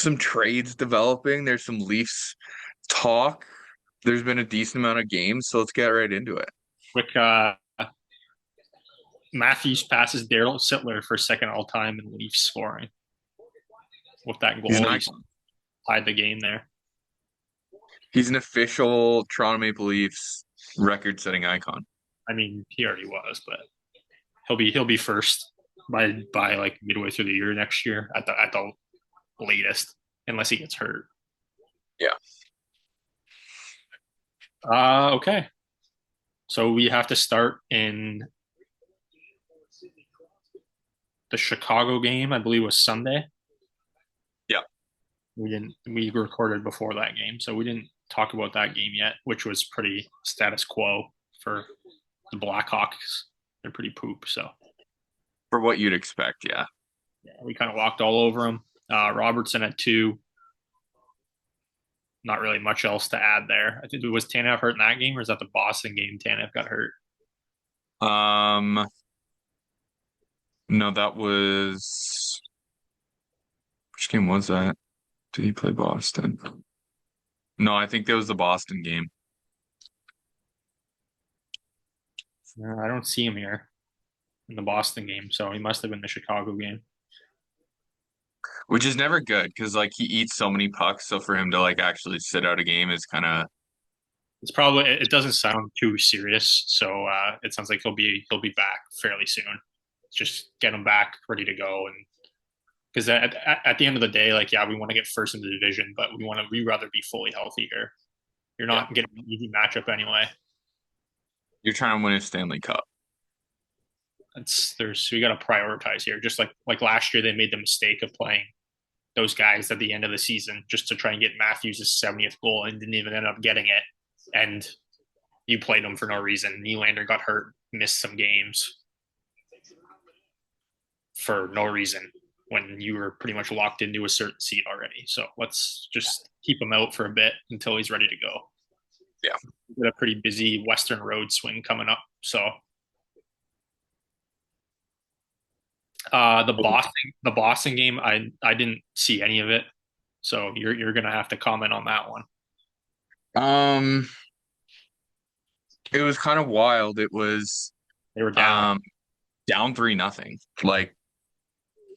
some trades developing. There's some Leafs talk. There's been a decent amount of games, so let's get right into it. Quick, Matthews passes Daryl Sittler for second all time in Leafs scoring with that He's an goal. He's icon. tied the game there. He's an official Toronto Maple Leafs record-setting icon. I mean, he already was, but he'll be first by like midway through the year next year at the latest, unless he gets hurt. Yeah. Okay. So we have to start in the Chicago game. I believe was Sunday. Yeah. We recorded before that game, so we didn't talk about that game yet, which was pretty status quo for the Blackhawks. They're pretty poop, so For what you'd expect, yeah. yeah, we kind of walked all over them. Robertson at 2. Not really much else to add there. I think it was Tanev hurt in that game, or is that the Boston game? Tanev got hurt. Um, no, that was which game was that? Did he play Boston? No, I think that was the Boston game, I don't see him here in the Boston game, so he must have been the Chicago game. which is never good because like he eats so many pucks, so for him to like actually sit out a game is kind of It's probably it doesn't sound too serious, so it sounds like he'll be back fairly soon. Just get him back ready to go, and because at the end of the day, like yeah, we want to get first in the division, but we rather be fully healthy here. You're yeah. not getting an easy matchup anyway. You're trying to win a Stanley Cup. We got to prioritize here. Just like last year, they made the mistake of playing those guys at the end of the season just to try and get Matthews' 70th goal and didn't even end up getting it. And you played him for no reason. Nylander got hurt, missed some games for no reason when you were pretty much locked into a certain seat already. So let's just keep him out for a bit until he's ready to go. Yeah. We've got a pretty busy Western Road swing coming up. So the Boston game, I didn't see any of it. So you're gonna have to comment on that one. Um, it was kind of wild. It was They were down. um down 3-0. Like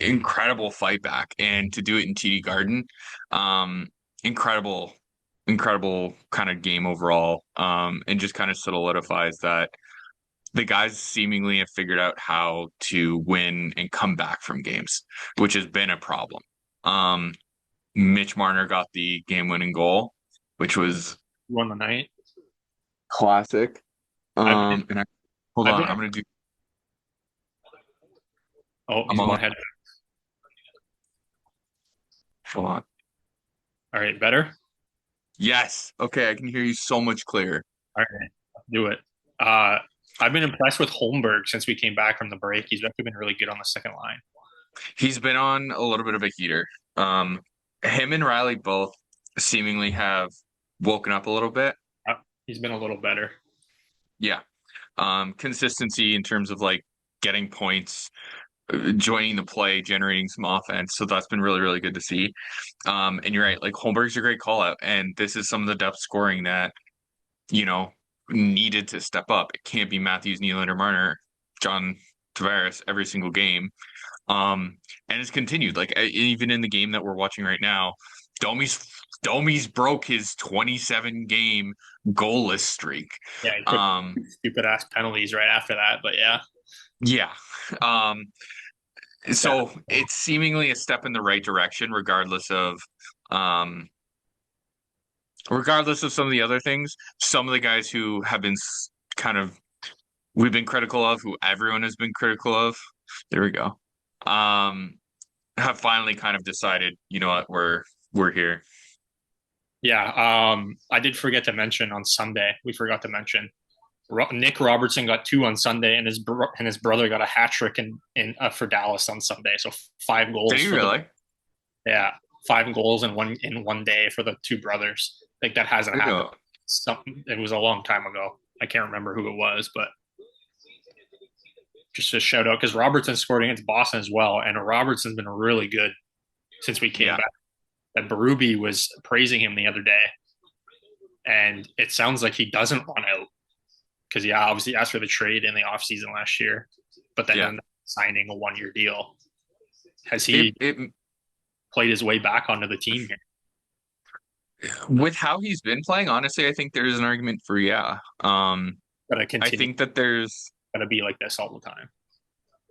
incredible fight back and to do it in TD Garden. Incredible, incredible kind of game overall. And just kind of solidifies that the guys seemingly have figured out how to win and come back from games, which has been a problem. Um, Mitch Marner got the game-winning goal, which was Won the night. classic. I've been And hold I've on, been. I'm gonna do. Oh, I'm he's on my. going ahead. Hold on. All right, better. Yes. Okay, I can hear you so much clearer. All right, do it. Uh, I've been impressed with Holmberg since we came back from the break. He's actually been really good on the second line. He's been on a little bit of a heater. Um, Him and Riley both seemingly have woken up a little bit. He's been a little better. Yeah. Consistency in terms of like getting points, joining the play, generating some offense. So that's been really, really good to see. And you're right, like Holmberg's a great call out. And this is some of the depth scoring that, you know, needed to step up. It can't be Matthews, Nylander, Marner, John Tavares every single game. And it's continued. Like even in the game that we're watching right now, Domi's Domi's broke his 27 game goalless streak. Yeah, he took Um, stupid ass penalties right after that, but yeah, yeah. Um, that, so it's seemingly a step in the right direction, um, regardless of some of the other things. Some of the guys who have been kind of we've been critical of, who everyone has been critical of. There we go. Um, have finally kind of decided, you know what, we're here. yeah. I did forget to mention on Sunday. We forgot to mention Nick Robertson got 2 on Sunday, and his brother got a hat trick in for Dallas on Sunday. So 5 goals Did he for the really? yeah 5 goals in one day for the two brothers. Like that hasn't There you happened. go. It was a long time ago. I can't remember who it was, but just a shout out because Robertson scored against Boston as well, and Robertson's been really good since we came Yeah. back. that Berube was praising him the other day, and it sounds like he doesn't want out because yeah, obviously asked for the trade in the offseason last year, but then Yeah. ended up signing a 1 year deal. Has It he it played his way back onto the team here? with how he's been playing, honestly, I think there's an argument for yeah. Gonna I continue, think that there's gonna be like this all the time.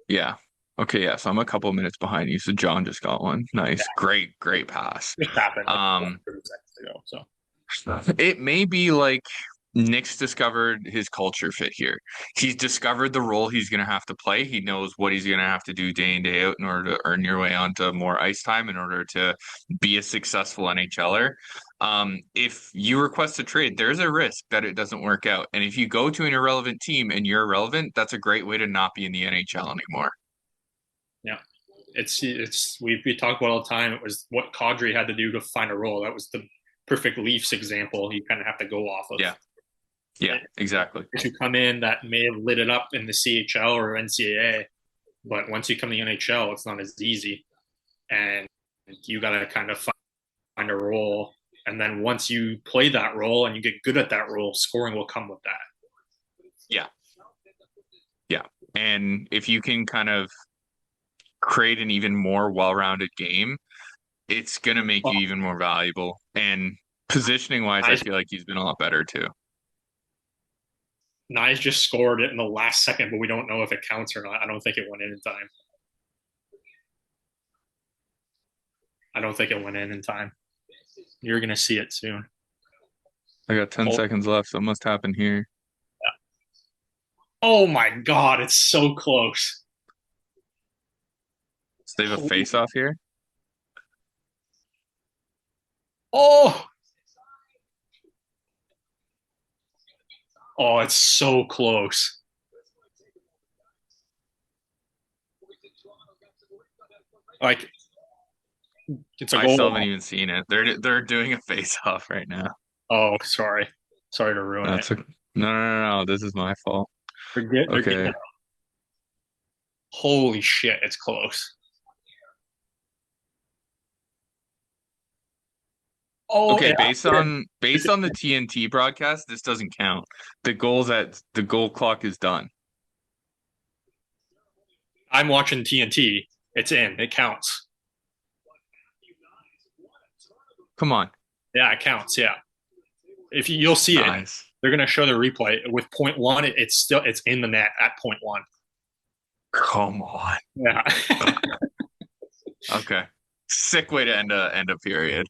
yeah. Okay, yeah. So I'm a couple minutes behind you. So John just got one. Nice. Great pass. Just happened like Um 30 seconds ago. So it may be like Nick's discovered his culture fit here. He's discovered the role he's going to have to play. He knows what he's going to have to do day in, day out in order to earn your way onto more ice time in order to be a successful NHLer. If you request a trade, there's a risk that it doesn't work out. And if you go to an irrelevant team and you're irrelevant, that's a great way to not be in the NHL anymore. yeah, it's we talk about all the time. It was what Kadri had to do to find a role. That was the perfect Leafs example. You kind of have to go off of. Yeah. Yeah, exactly. If you come in that may have lit it up in the CHL or NCAA, but once you come to the NHL, it's not as easy, and you got to kind of find a role. And then once you play that role and you get good at that role, scoring will come with that. Yeah. Yeah. And if you can kind of create an even more well-rounded game, it's going to make Well, you even more valuable. And positioning wise, I Nyes, feel like he's been a lot better too. Nyes just scored it in the last second, but we don't know if it counts or not. I don't think it went in time. I don't think it went in time. You're going to see it soon. I got 10 Oh, seconds left, so it must happen here. oh my God, it's so close. So they have a face off here. Oh, oh, it's so close. Like it's a I still haven't goal. even seen it. They're doing a face off right now. Oh, sorry. Sorry to ruin it. That's a no. This is my fault. They're getting Okay. it. Holy shit, it's close. Oh, Okay, yeah. based on the TNT broadcast, this doesn't count. The goal clock is done. I'm watching TNT. It's in. It counts. Come on. Yeah, it counts. Yeah. If you'll see it, Nice. they're gonna show the replay with point one. It's in the net at point one. Come on. Yeah. Okay. Sick way to end a period.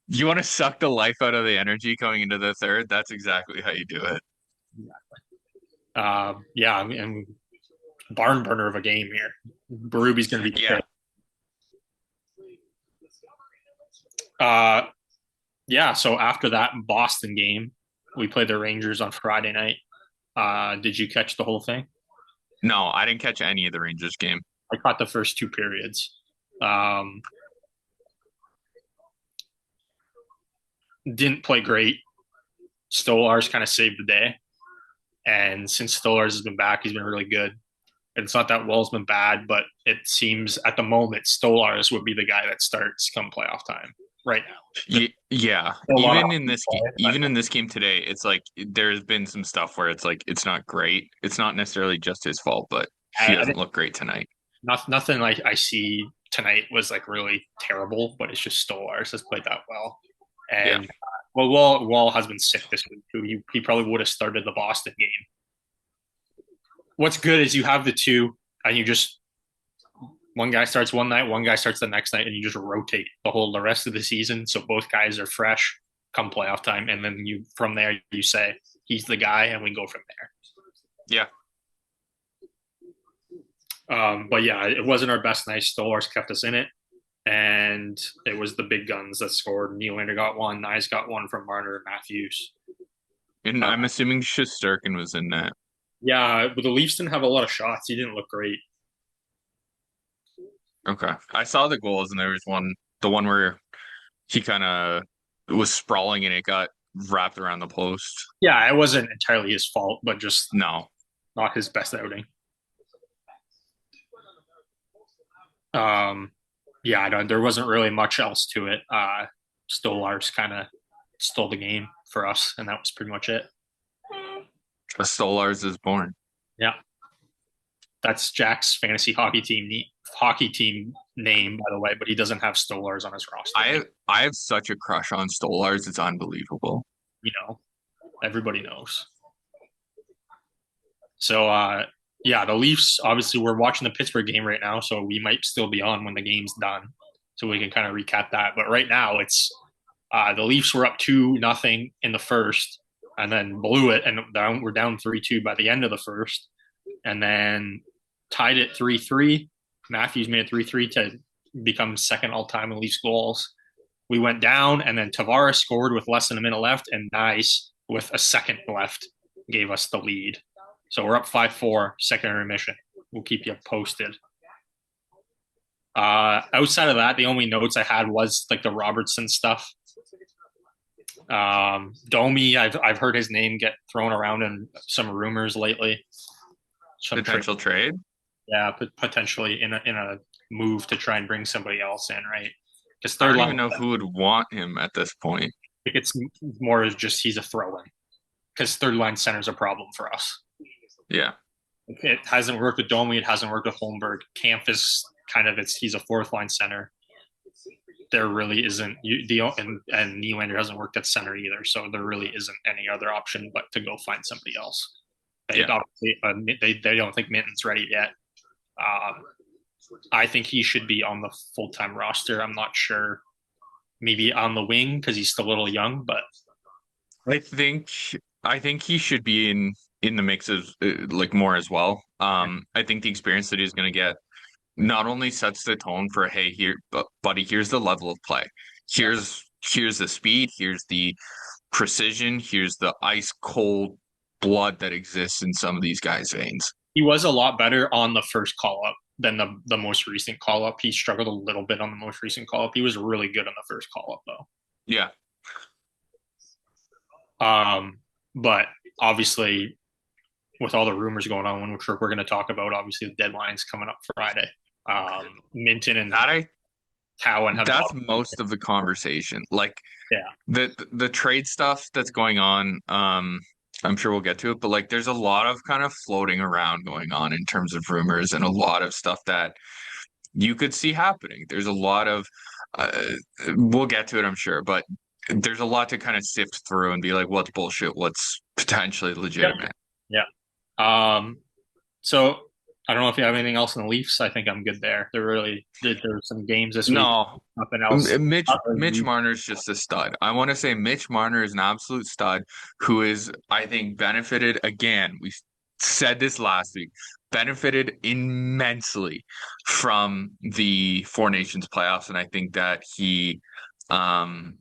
You want to suck the life out of the energy going into the third? That's exactly how you do it. Yeah. I mean, barn burner of a game here. Berube's gonna be Yeah. pissed. Uh, yeah. So after that Boston game, we played the Rangers on Friday night. Did you catch the whole thing? No, I didn't catch any of the Rangers game. I caught the first two periods. Um, didn't play great. Stolarz kind of saved the day. And since Stolarz has been back, he's been really good. And it's not that Well's been bad, but it seems at the moment Stolarz would be the guy that starts come playoff time right now. Yeah. A lot of Even in this game today, it's like there's been some stuff where it's like it's not great. It's not necessarily just his fault, but he I doesn't look great tonight. nothing like I see tonight was like really terrible, but it's just Stolarz has played that well. Yeah. And well, Wall has been sick this week too. He probably would have started the Boston game. What's good is you have the two, and you just one guy starts one night, one guy starts the next night, and you just rotate the rest of the season. So both guys are fresh come playoff time, and then you from there you say he's the guy, and we go from there. Yeah. But yeah, it wasn't our best night. Stolarz kept us in it, and it was the big guns that scored. Nylander got one, Nyes got one from Marner and Matthews. And I'm assuming Shesterkin was in that. Yeah, but the Leafs didn't have a lot of shots. He didn't look great. Okay. I saw the goals and there was the one where he kind of was sprawling and it got wrapped around the post. Yeah, it wasn't entirely his fault, but just No. not his best outing. Um, Yeah, I don't, there wasn't really much else to it. Stolarz kind of stole the game for us, and that was pretty much it. A Stolars is born. Yeah, that's Jack's fantasy hockey team name, by the way, but he doesn't have Stolarz on his roster. I have such a crush on Stolars. It's unbelievable. You know, everybody knows. So, yeah, the Leafs, obviously, we're watching the Pittsburgh game right now, so we might still be on when the game's done. So we can kind of recap that. But right now, it's the Leafs were up 2-0 in the first and then blew it. And we're down 3-2 by the end of the first. And then tied it 3-3. Matthews made it 3-3 to become second all time in Leafs goals. We went down, and then Tavares scored with less than a minute left, and Nice, with a second left, gave us the lead. So we're up 5-4, second intermission. We'll keep you posted. Outside of that, the only notes I had was like the Robertson stuff. Domi, I've heard his name get thrown around in some rumors lately. Some Potential trade. Yeah, potentially in a move to try and bring somebody else in, right? Because I third don't line, even know who would want him at this point. it's more as just he's a throw-in. Because third line center is a problem for us. Yeah. It hasn't worked with Domi. It hasn't worked with Holmberg. Camp is he's a fourth line center. There really isn't and Nylander hasn't worked at center either. So there really isn't any other option but to go find somebody else. They they don't think Minton's ready yet. I think he should be on the full-time roster. I'm not sure. Maybe on the wing because he's still a little young, but I think I think he should be in the mix of like more as well. I think the experience that he's going to get not only sets the tone for hey here, but buddy, here's the level of play. Here's the speed. Here's the precision. Here's the ice cold blood that exists in some of these guys' veins. he was a lot better on the first call up than the most recent call up. He struggled a little bit on the most recent call up. He was really good on the first call up though. Yeah. But obviously, with all the rumors going on, which we're going to talk about, obviously the deadline's coming up Friday. Minton and Cowan have that's most of the conversation. Like yeah, the trade stuff that's going on. I'm sure we'll get to it, but like there's a lot of kind of floating around going on in terms of rumors and a lot of stuff that you could see happening. There's a lot of uh, we'll get to it, I'm sure, but there's a lot to kind of sift through and be like, what's bullshit, what's potentially legitimate. yeah. So I don't know if you have anything else in the Leafs. I think I'm good there. There were some games this week. No, Nothing else. Mitch Marner's just a stud. I want to say Mitch Marner is an absolute stud who is, I think, benefited again. We said this last week, benefited immensely from the Four Nations playoffs, and I think that um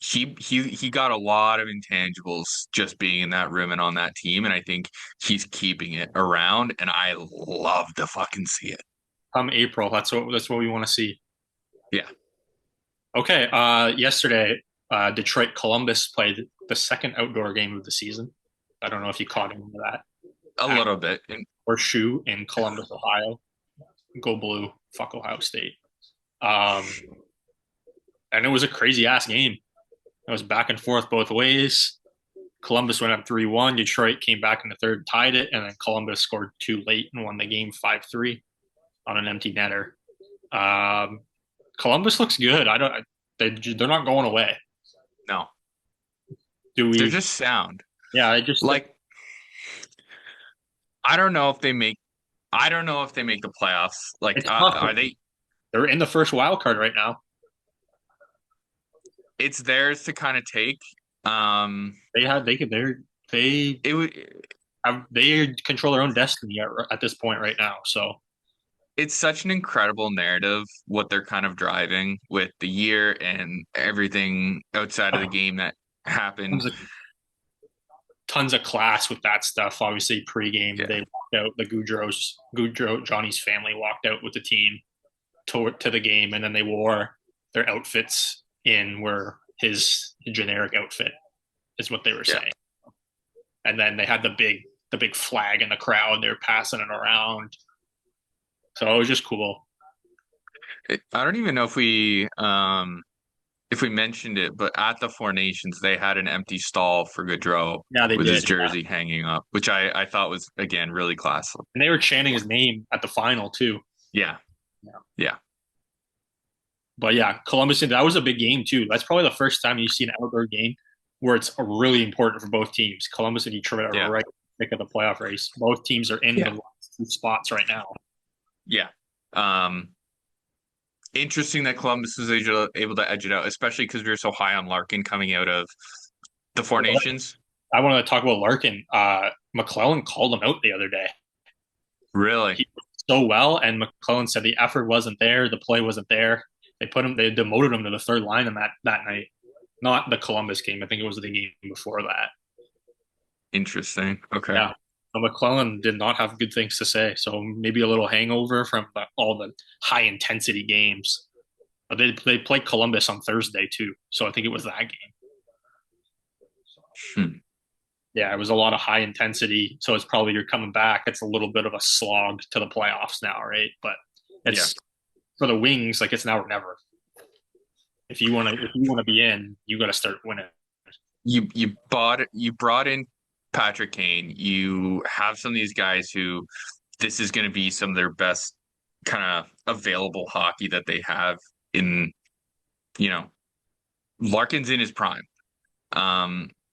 he got a lot of intangibles just being in that room and on that team, and I think he's keeping it around, and I love to fucking see it. Come April, that's what we want to see. Yeah. Okay. Yesterday, Detroit Columbus played the second outdoor game of the season. I don't know if you caught into that. A little bit. Horseshoe in Columbus, Ohio. Go blue. Fuck Ohio State. And it was a crazy ass game. It was back and forth both ways. Columbus went up 3-1. Detroit came back in the third, tied it, and then Columbus scored too late and won the game 5-3 on an empty netter. Columbus looks good. They're not going away. No. They're just sound. Yeah, I just like I don't know if they make the playoffs. Like are they they're in the first wild card right now. It's theirs to kind of take. They control their own destiny at this point right now. So it's such an incredible narrative what they're kind of driving with the year and everything outside of the game that happened. Tons of class with that stuff. Obviously, pregame they walked out. The Goudreau, Johnny's family walked out with the team to the game, and then they wore their outfits where his generic outfit is what they were saying. And then they had the big flag in the crowd. They were passing it around. So it was just cool. I don't even know if we mentioned it, but at the Four Nations they had an empty stall for Gaudreau Yeah, they with his did. Yeah. jersey hanging up, which I thought was again really classy. And they were chanting his name at the final too. Yeah, Yeah. yeah, But yeah, Columbus, that was a big game too. That's probably the first time you see an outdoor game where it's really important for both teams. Columbus and Detroit are yeah, right in the thick of the playoff race. Both teams are in the yeah, last two spots right now. yeah. Um, Interesting that Columbus was able to edge it out, especially because we were so high on Larkin coming out of the Four Nations. I want to talk about Larkin. McClellan called him out the other day. Really He did so well, and McClellan said the effort wasn't there, the play wasn't there. They demoted him to the third line in that night. Not the Columbus game. I think it was the game before that. interesting. Okay. Yeah. McClellan did not have good things to say. So maybe a little hangover from all the high intensity games. But they played Columbus on Thursday too. So I think it was that game. Hmm. Yeah, it was a lot of high intensity. So it's probably you're coming back. It's a little bit of a slog to the playoffs now, right? But Yeah. it's for the Wings, like it's now or never. If you want to be in, you got to start winning. You brought in Patrick Kane. You have some of these guys who this is going to be some of their best kind of available hockey that they have in, you know, Larkin's in his prime.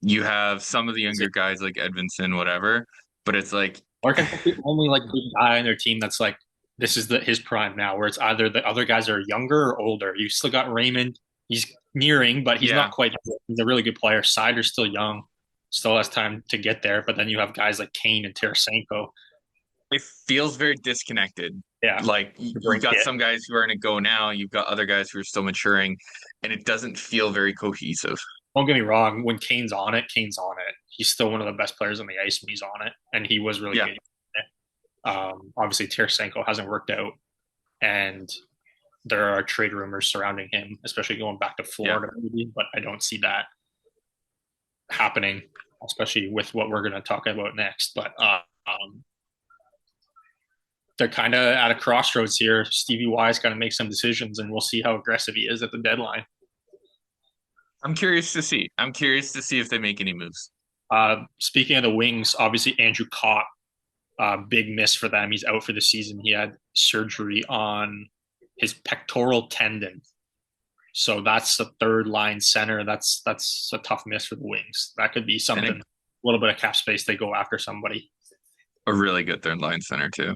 You have some of the younger guys like Edvinson, whatever, but it's like, Larkin's the only like big guy on their team that's like this is his prime now, where it's either the other guys are younger or older. You still got Raymond, he's nearing, but he's yeah, not quite. He's a really good player. Sider's still young, still has time to get there. But then you have guys like Kane and Tarasenko. it feels very disconnected. Yeah, Like to you bring got it. some guys who are going to go now, you've got other guys who are still maturing, and it doesn't feel very cohesive. Don't get me wrong. When Kane's on it, Kane's on it. He's still one of the best players on the ice when he's on it, and he was really Yeah, good. Obviously, Tarasenko hasn't worked out, and there are trade rumors surrounding him, especially going back to yeah, Florida, maybe. But I don't see that happening, especially with what we're going to talk about next. But they're kind of at a crossroads here. Stevie Y's got to make some decisions, and we'll see how aggressive he is at the deadline. I'm curious to see. I'm curious to see if they make any moves. Speaking of the Wings, obviously Andrew Cott, big miss for them. He's out for the season. He had surgery on his pectoral tendon. So that's the third line center. That's a tough miss for the Wings. That could be And something. A little bit of cap space. They go after somebody. a really good third line center too.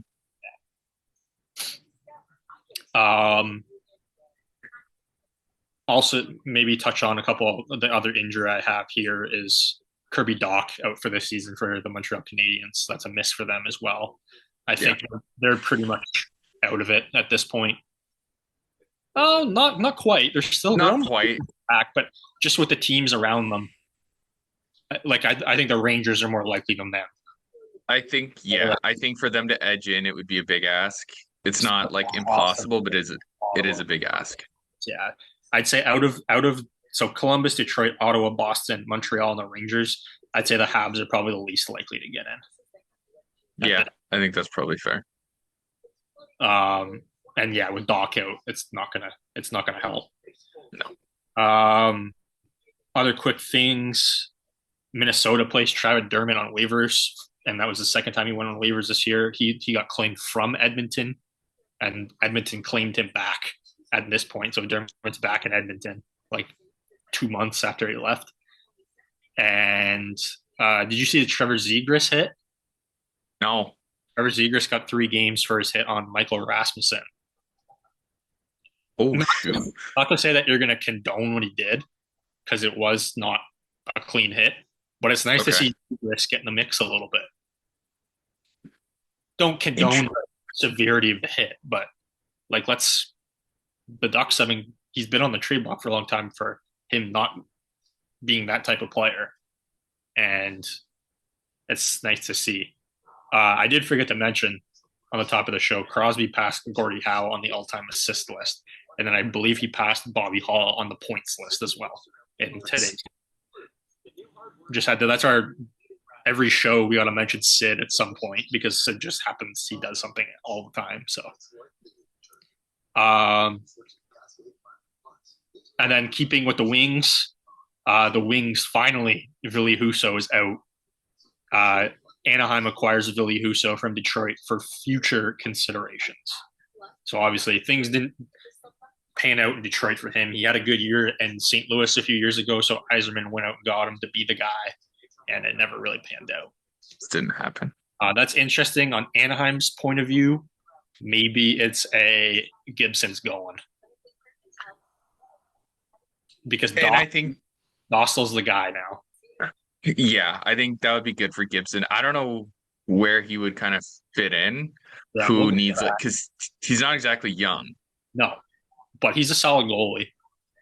Um, Also, maybe touch on a couple of the other injury I have here is Kirby Dach out for this season for the Montreal Canadiens. That's a miss for them as well. I Yeah, think they're pretty much out of it at this point. Oh, not quite. They're not almost quite. back, but just with the teams around them, like I think the Rangers are more likely than them. I think, yeah, I think for them to edge in, it would be a big ask. It's not like Awesome. impossible, but it is a big ask. Yeah, I'd say out of so Columbus, Detroit, Ottawa, Boston, Montreal, and the Rangers. I'd say the Habs are probably the least likely to get Yeah, I think that's probably fair. in. And yeah, with Doc out, it's not gonna help. No. Other quick things: Minnesota placed Travis Dermott on waivers, and that was the second time he went on waivers this year. He got claimed from Edmonton, and Edmonton claimed him back at this point. So Dermott's back in Edmonton like 2 months after he left. And did you see the Trevor Zegras hit? No. Trevor Zegras got 3 games for his hit on Michael Rasmussen. Oh Not shoot. not to say that you're going to condone what he did, because it was not a clean hit, but it's nice to Okay. see Zegras get in the mix a little bit. Don't condone Int- the severity of the hit, but like the Ducks. I mean, he's been on the trade block for a long time for him not being that type of player, and it's nice to see. I did forget to mention on the top of the show, Crosby passed Gordie Howe on the all-time assist list, and then I believe he passed Bobby Hall on the points list as well in today. Just had to. That's our every show we got to mention Sid at some point because Sid just happens he does something all the time. So Um, and then keeping with the Wings finally, Ville Husso is out. Uh, Anaheim acquires Ville Husso from Detroit for future considerations. So obviously things didn't pan out in Detroit for him. He had a good year in St. Louis a few years ago, so Yzerman went out and got him to be the guy, and it never really panned out. This didn't happen. That's interesting on Anaheim's point of view. Maybe it's a Gibson's going because And I think, Dostal's the guy now. yeah, I think that would be good for Gibson. I don't know where he would kind of fit in, Yeah, we'll who get to needs it, that. because he's not exactly young. No, but he's a solid goalie.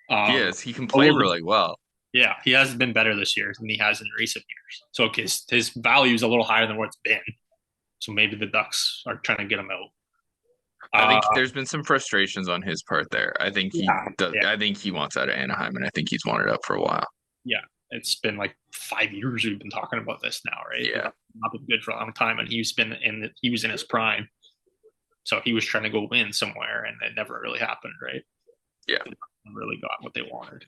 He Um, is. He can but play really well. yeah, he has been better this year than he has in recent years. So his value is a little higher than what it's been. So maybe the Ducks are trying to get him out. I think Uh, there's been some frustrations on his part there. I think he yeah, does. yeah, I think he wants out of Anaheim, and I think he's wanted out for a while. yeah. It's been like 5 years we've been talking about this now, right? Yeah, Not been good for a long time, and he was in his prime. So he was trying to go win somewhere, and it never really happened, right? yeah. They never really got what they wanted.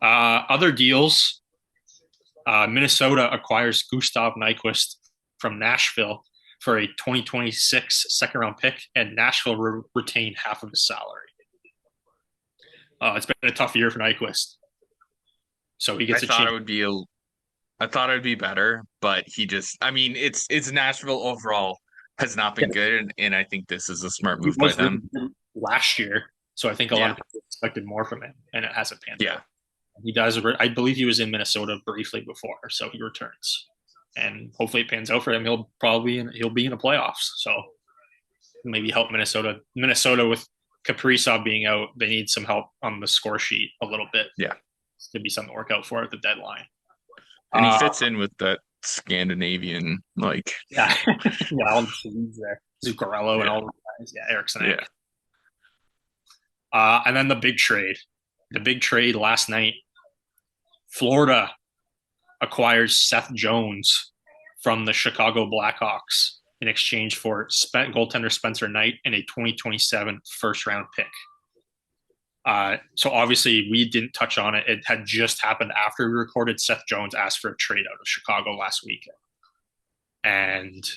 Other deals: Minnesota acquires Gustav Nyquist from Nashville for a 2026 second round pick, and Nashville retained half of his salary. It's been a tough year for Nyquist, so he I gets a thought chance. it would be a. I thought it would be better, but he just. I mean, it's Nashville overall has not been good, and I think this is a smart He move by was really them. good last year, so I think a lot of Yeah, people expected more from him, and it hasn't panned yeah. out. He does. I believe he was in Minnesota briefly before, so he returns, and hopefully it pans out for him. He'll be in the playoffs, so maybe help Minnesota. Minnesota with Kaprizov being out, they need some help on the score sheet a little bit. Yeah. To be something to work out for at the deadline. And he Uh, fits in with that Scandinavian, like, yeah, yeah, all the Swedes there, Zuccarello and yeah, all the guys. Yeah, Eriksson. yeah. And then the big trade last night. Florida acquires Seth Jones from the Chicago Blackhawks in exchange for goaltender Spencer Knight and a 2027 first round pick. So obviously we didn't touch on it. It had just happened after we recorded. Seth Jones asked for a trade out of Chicago last week, and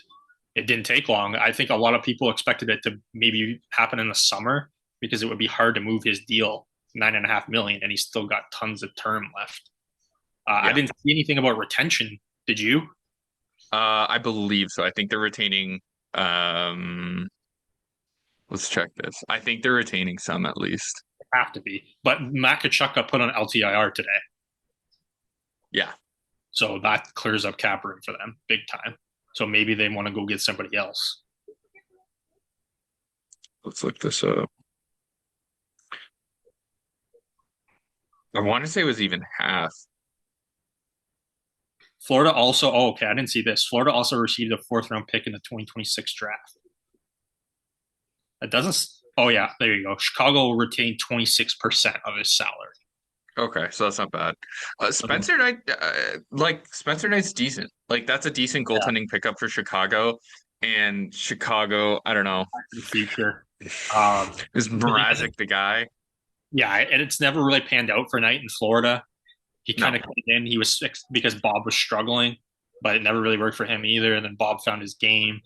it didn't take long. I think a lot of people expected it to maybe happen in the summer because it would be hard to move his deal, $9.5 million, and he's still got tons of term left. I Yeah. didn't see anything about retention. Did you? I believe so. I think they're retaining. Um, let's check this. I think they're retaining some at least. Have to be. But Matt Kachuk got put on LTIR today, Yeah. so that clears up cap room for them big time. So maybe they want to go get somebody else. Let's look this up. I want to say it was even half. Florida also, oh, okay, I didn't see this. Florida also received a fourth round pick in the 2026 draft. That doesn't, oh, yeah, there you go. Chicago will retain 26% of his salary. Okay, so that's not bad. Spencer Knight, Spencer Knight's decent. Like that's a decent Yeah, goaltending pickup for Chicago. And Chicago, I don't know. in the future. Is Mrazek the guy? Yeah, and it's never really panned out for Knight in Florida. He No. kind of came in. He was because Bob was struggling, but it never really worked for him either. And then Bob found his game.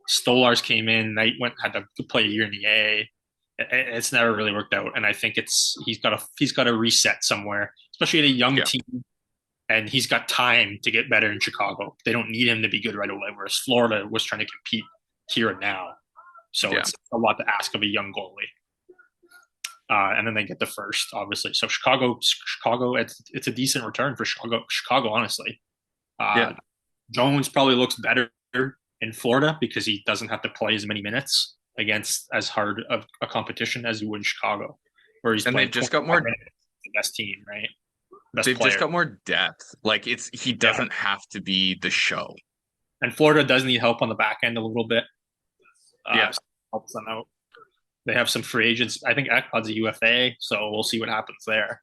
Stolars came in. Knight had to play a year in the A. It's never really worked out, and I think he's got to reset somewhere, especially at a young Yeah. team. And he's got time to get better in Chicago. They don't need him to be good right away. Whereas Florida was trying to compete here and now, so Yeah. it's a lot to ask of a young goalie. And then they get the first, obviously. So Chicago, it's a decent return for Chicago, honestly. Yeah. Jones probably looks better in Florida because he doesn't have to play as many minutes against as hard of a competition as he would in Chicago, where he's And playing they've just got more the best team, right? Best they've player. just got more depth. Like he doesn't have to be the show. And Florida does need help on the back end a little bit. Yeah. So helps them out. They have some free agents. I think Ekblad's a UFA, so we'll see what happens there.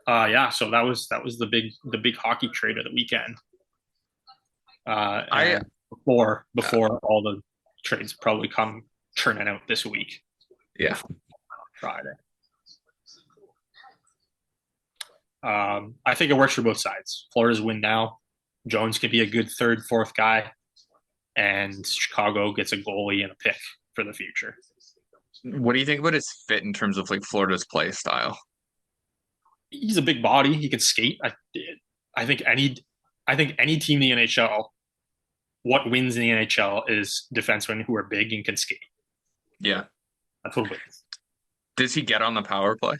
So that was the big hockey trade of the weekend. I Before all the trades probably come churning out this week Yeah. before Friday. I think it works for both sides. Florida's win now. Jones could be a good third, fourth guy, and Chicago gets a goalie and a pick for the future. What do you think about his fit in terms of like Florida's play style? He's a big body. He can skate. I think any I think any team in the NHL, what wins in the NHL is defensemen who are big and can skate. Yeah. That's what wins. Does he get on the power play?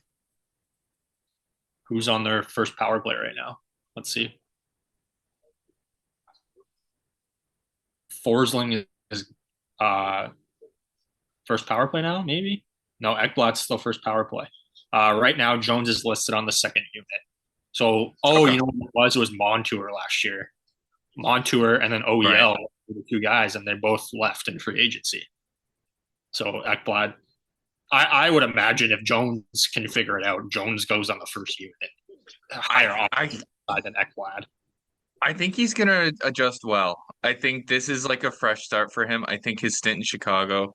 Who's on their first power play right now? Let's see. Forsling is first power play now, maybe? No, Ekblad's still first power play. Right now, Jones is listed on the second unit. So, Okay. you know what it was? It was Montour last year. Montour and then Right. OEL were the two guys, and they both left in free agency. So Ekblad, I would imagine if Jones can figure it out, Jones goes on the first unit, higher I off I than Ekblad. I think he's gonna adjust well. I think this is like a fresh start for him. I think his stint in Chicago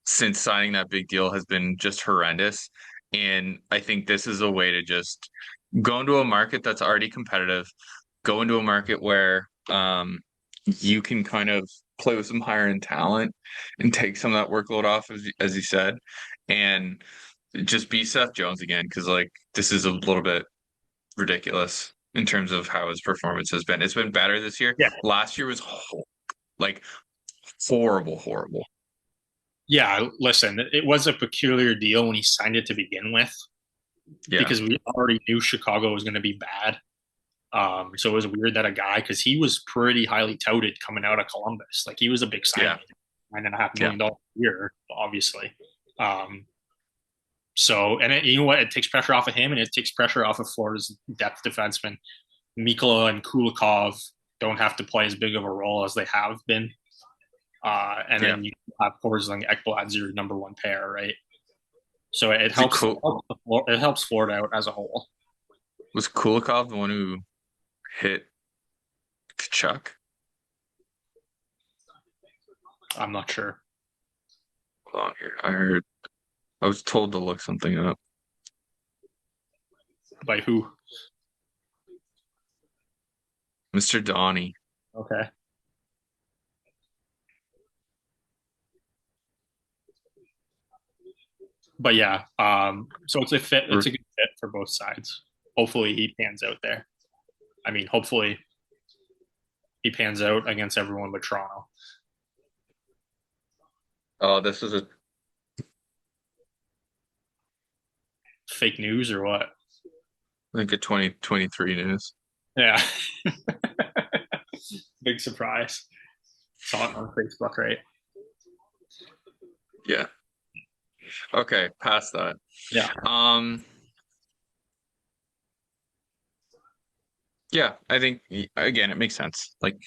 since signing that big deal has been just horrendous. And I think this is a way to just go into a market that's already competitive, go into a market where you can kind of play with some higher end talent and take some of that workload off, as you said, and just be Seth Jones again. Because like this is a little bit ridiculous in terms of how his performance has been. It's been better this year. Yeah, Last year was like horrible, horrible. yeah. Listen, it was a peculiar deal when he signed it to begin with Yeah, because we already knew Chicago was going to be bad. So it was weird that a guy, because he was pretty highly touted coming out of Columbus. Like he was a big signing, yeah, $9.5 yeah. million a year, obviously. Um, so, and you know what? It takes pressure off of him, and it takes pressure off of Florida's depth defensemen. Mikula and Kulikov don't have to play as big of a role as they have been. And Yeah. then you have Forsling, Ekblad's your number one pair, right? So it Is it helps. cool? It helps Florida out as a whole. Was Kulikov the one who hit Kachuk? I'm not sure Hold on here. I was told to look something up. by who. Mr. Donnie. Okay. But yeah, so it's a fit. Or- It's a good fit for both sides. Hopefully, he pans out there. I mean, hopefully, he pans out against everyone but Toronto. Oh, this is a Fake news or what? I think a 2023 news. Yeah, big surprise. Saw it on Facebook, right? Yeah. Okay, past that. Yeah, Um, yeah, I think again it makes sense. Like,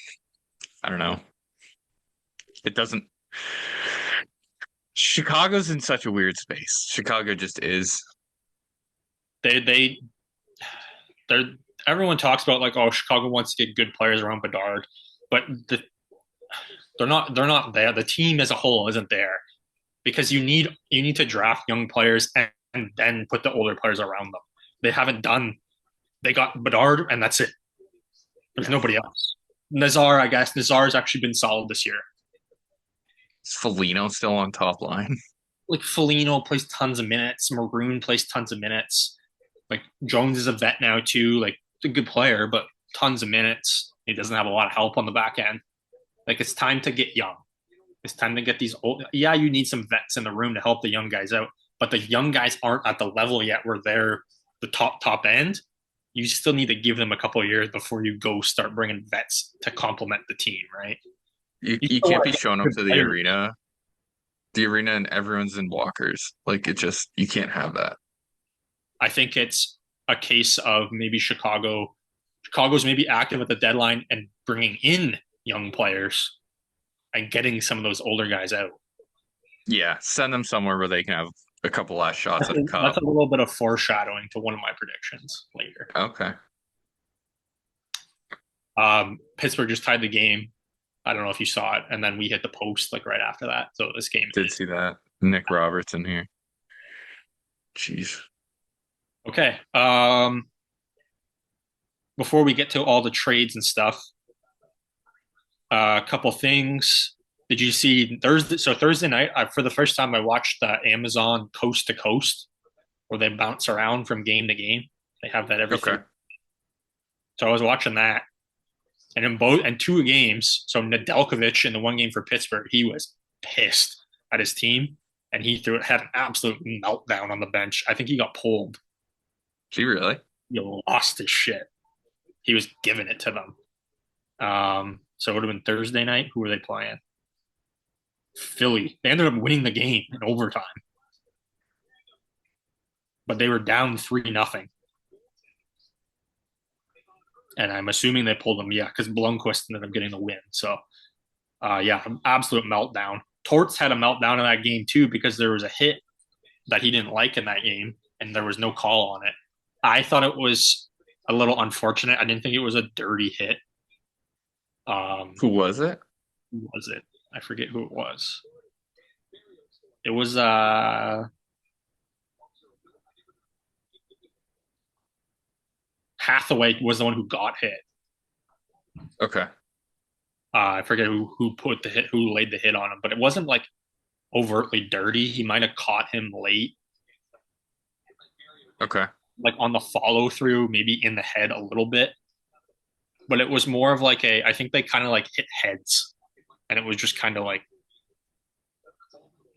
I don't know. It doesn't Chicago's in such a weird space. Chicago just is. they they're everyone talks about like, oh, Chicago wants to get good players around Bedard, but they're not there. The team as a whole isn't there because you need to draft young players and then put the older players around them. They haven't done. They got Bedard and that's it. There's Yeah. nobody else. Nazar, I guess Nazar's actually been solid this year. Is Foligno still on top line? Like Foligno plays tons of minutes. Maroon plays tons of minutes. Like Jones is a vet now too. Like he's a good player, but tons of minutes. He doesn't have a lot of help on the back end. Like it's time to get young. It's time to get these old. Yeah, you need some vets in the room to help the young guys out, but the young guys aren't at the level yet where they're the top end. You still need to give them a couple of years before you go start bringing vets to complement the team, right? You You still can't want be to get showing up good to players. the arena and everyone's in walkers. Like it just you can't have that. I think it's a case of maybe Chicago's maybe active at the deadline and bringing in young players and getting some of those older guys out. Yeah, send them somewhere where they can have a couple last shots at a That's cup. a little bit of foreshadowing to one of my predictions later. Okay. Pittsburgh just tied the game. I don't know if you saw it, and then we hit the post like right after that. So this game Did ended. see that. Nick Roberts in here. Jeez. Okay. Before we get to all the trades and stuff, a couple things. Did you see Thursday? So Thursday night, for the first time, I watched Amazon Coast to Coast, where they bounce around from game to game. They have that every Okay. three. So I was watching that, and in both and two games, so Nedeljkovic in the one game for Pittsburgh, he was pissed at his team, and had an absolute meltdown on the bench. I think he got pulled. Gee, really? He lost his shit. He was giving it to them. So it would have been Thursday night. Who were they playing? Philly. They ended up winning the game in overtime, but they were down 3-0. And I'm assuming they pulled them, yeah, because Blomqvist ended up getting the win. So, yeah, absolute meltdown. Torts had a meltdown in that game too because there was a hit that he didn't like in that game, and there was no call on it. I thought it was a little unfortunate. I didn't think it was a dirty hit. Who was it? Who was it? I forget who it was. It was Hathaway was the one who got hit. Okay. I forget who put the hit, who laid the hit on him, but it wasn't like overtly dirty. He might have caught him late, Okay. like on the follow through, maybe in the head a little bit. But it was more of like I think they kind of like hit heads, and it was just kind of like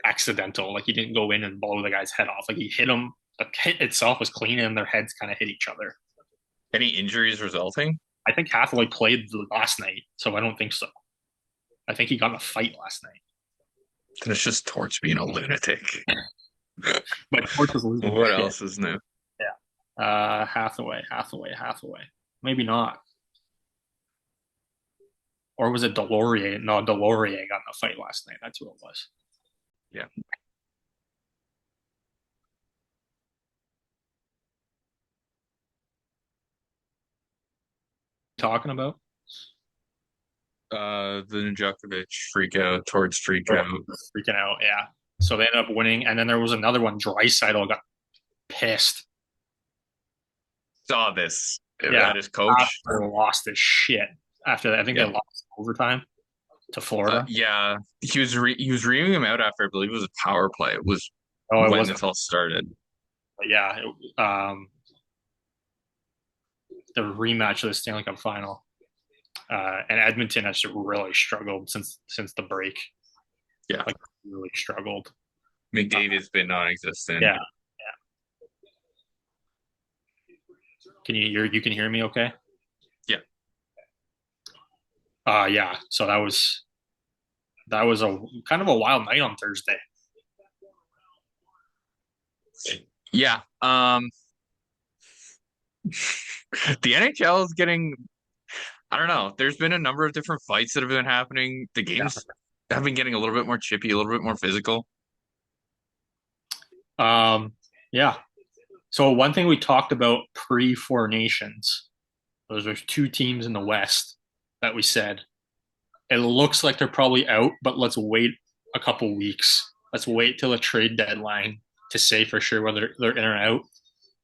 accidental. Like he didn't go in and blow the guy's head off. Like he hit him. The hit itself was clean, and their heads kind of hit each other. Any injuries resulting? I think Hathaway played last night, so I don't think so. I think he got in a fight last night. Then it's just Torch being a lunatic. But Torch was losing What shit. else is new? Yeah. Hathaway. Maybe not. Or was it Delorier? No, Delorier got in a fight last night. That's who it was. Yeah. Talking about? The Njokovic freak out, Torch freak out. Freaking out, yeah. So they ended up winning, and then there was another one. Draisaitl got pissed. Saw this Yeah, at his coach. lost his shit after that. I think they Yeah. lost overtime to Florida. Yeah, he was reaming him out after I believe it was a power play. It was Oh, it when wasn't. this all started. But yeah, the rematch of the Stanley Cup final. And Edmonton has really struggled since the break. Yeah, like really struggled. McDavid's been non-existent. Yeah. Can you can hear me okay? Yeah. Yeah. So that was a kind of a wild night on Thursday. Yeah. The NHL is getting, I don't know. There's been a number of different fights that have been happening. The games have been getting a little bit more chippy, a little bit more physical. Yeah. So one thing we talked about pre-Four Nations, there's two teams in the West that we said it looks like they're probably out, but let's wait a couple weeks. Let's wait till the trade deadline to say for sure whether they're in or out.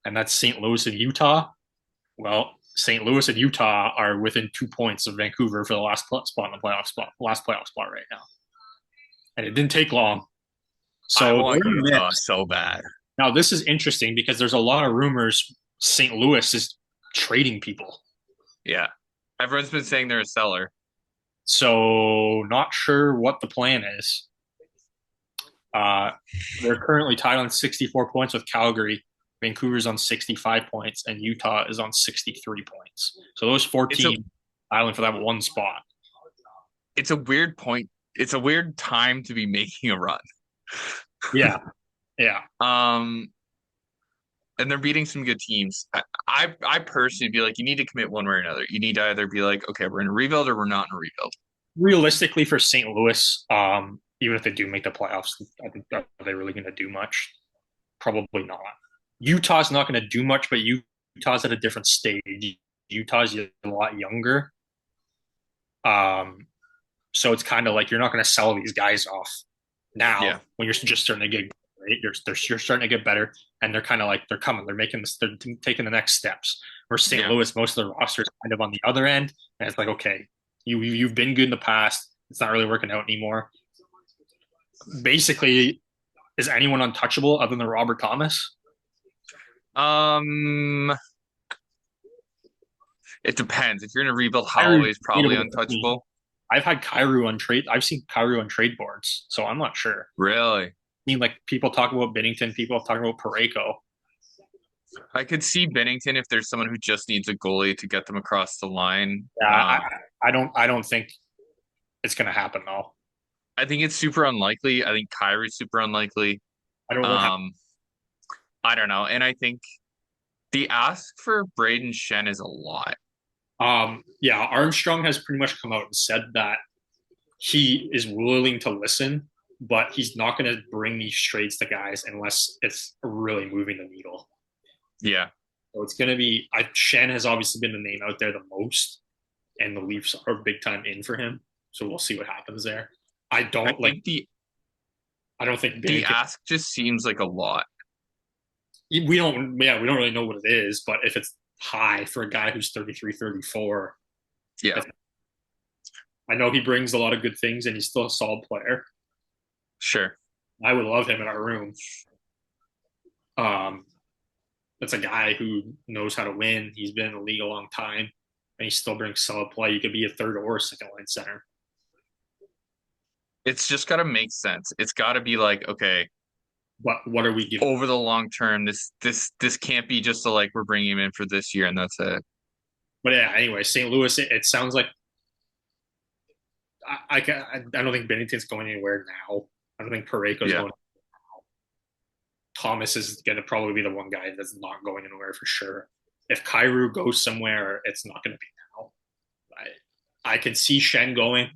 And that's St. Louis and Utah. Well, St. Louis and Utah are within 2 points of Vancouver for the last spot in the last playoff spot right now. And it didn't take long. So I want Utah so bad. Now this is interesting because there's a lot of rumors St. Louis is trading people. Yeah. Everyone's been saying they're a seller. So not sure what the plan is. They're currently tied on 64 points with Calgary. Vancouver's on 65 points, and Utah is on 63 points. So those four teams battling for that one spot. It's a weird point. It's a weird time to be making a run. Yeah. Yeah. And they're beating some good teams. I personally be like, you need to commit one way or another. You need to either be like, okay, we're in a rebuild or we're not in a rebuild. Realistically, for St. Louis, even if they do make the playoffs, I think are they really going to do much? Probably not. Utah's not going to do much, but Utah's at a different stage. Utah's a lot younger. So it's kind of like you're not going to sell these guys off now Yeah. when you're just starting to get right. You're starting to get better, and they're kind of like they're coming. They're making this. They're taking the next steps. Where St. Yeah. Louis, most of the roster is kind of on the other end, and it's like, okay, you've been good in the past. It's not really working out anymore. Basically, is anyone untouchable other than Robert Thomas? Um, it depends. If you're in a rebuild, Kyrie's Holloway's probably tradable for me. untouchable. I've had Kyrie on trade. I've seen Kyrie on trade boards, so I'm not sure. Really? I mean, like people talk about Binnington, people talk about Pareko. I could see Bennington if there's someone who just needs a goalie to get them across the line. Yeah, I don't think it's gonna happen though. I think it's super unlikely. I think Kyrie's super unlikely. I don't know how. Um, I don't know. And I think the ask for Braden Shen is a lot. Yeah, Armstrong has pretty much come out and said that he is willing to listen, but he's not going to bring these trades to guys unless it's really moving the needle. Yeah. So it's going to be. Shen has obviously been the name out there the most, and the Leafs are big time in for him. So we'll see what happens there. I I don't like. think the I don't think the Binnington. ask just seems like a lot. We don't. Yeah, we don't really know what it is, but if it's high for a guy who's 33, 34, Yeah, I know he brings a lot of good things, and he's still a solid player. sure. I would love him in our room. Um, that's a guy who knows how to win. He's been in the league a long time, and he still brings solid play. You could be a third or a second line center. It's just got to make sense. It's got to be like, okay, What are we giving? over the long term, this can't be just a like we're bringing him in for this year and that's it. But yeah, anyway, St. Louis. It sounds like I don't think Bennington's going anywhere now. I don't think Pareko's Yeah, going. Thomas is going to probably be the one guy that's not going anywhere for sure. If Kyrou goes somewhere, it's not going to be now. I can see Shen going.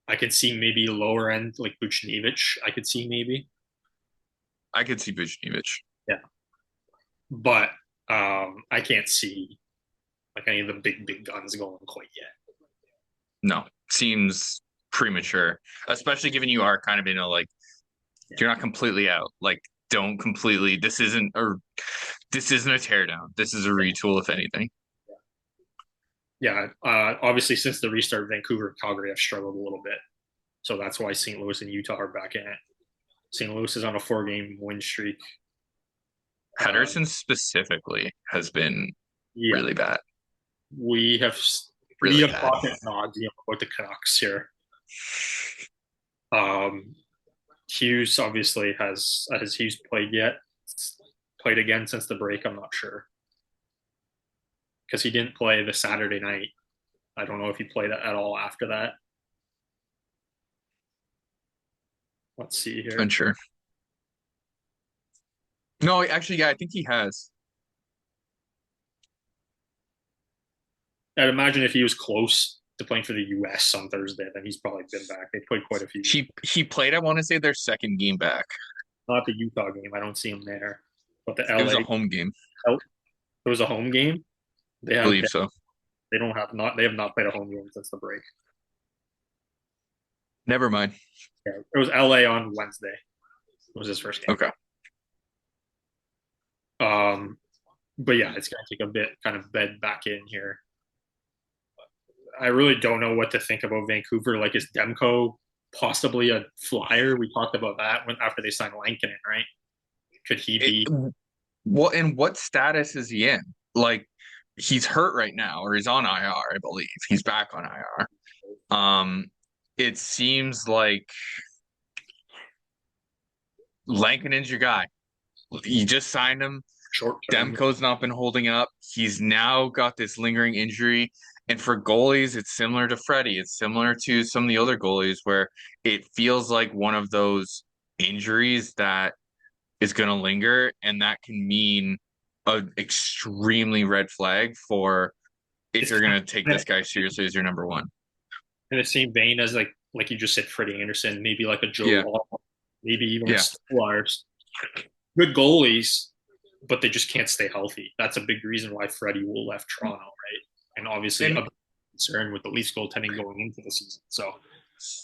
I could see maybe lower end like Buchnevich. I could see maybe, I could see Buchnevich. yeah, but I can't see like any of the big guns going quite yet. No, seems premature, especially given you are kind of in a like you're not completely out. Like, don't completely. This isn't a teardown. This is a retool, if anything. Yeah, obviously since the restart, Vancouver and Calgary have struggled a little bit, so that's why St. Louis and Utah are back in it. St. Louis is on a 4-game win streak. Pedersen specifically has been Yeah, really bad. we have we Really have bad. pocket nods, about the Canucks here. Um, Hughes obviously has Hughes played yet? Played again since the break? I'm not sure because he didn't play the Saturday night. I don't know if he played at all after that. Let's see here. Unsure. No, actually, yeah, I think he has. I'd imagine if he was close to playing for the U.S. on Thursday, then he's probably been back. They played quite a few. He played, I want to say, their second game back. Not the Utah game. I don't see him there. But the It was LA, a home game. it was a home game. They I have believe so. they have not played a home game since the break. Never mind. Yeah, it was LA on Wednesday. It was his first game. Okay. But yeah, it's gonna take a bit kind of bed back in here. I really don't know what to think about Vancouver. Like, is Demko possibly a flyer? We talked about that when after they signed Lankinen, right? Could he be? What and what status is he in? Like, he's hurt right now, or he's on IR, I believe. He's back on IR. It seems like Lankinen's your guy. You just signed him. Short term? Demko's not been holding up. He's now got this lingering injury. And for goalies, it's similar to Freddie. It's similar to some of the other goalies where it feels like one of those injuries that is going to linger, and that can mean an extremely red flag for if It's you're kind going to take of this guy seriously as your number one. in the same vein as like you just said, Freddie Anderson, maybe like a Joe Yeah, Law, maybe even yeah, Flyers. Good goalies, but they just can't stay healthy. That's a big reason why Freddie will left Toronto, right? And obviously and concern with the Leafs goaltending going into the season. So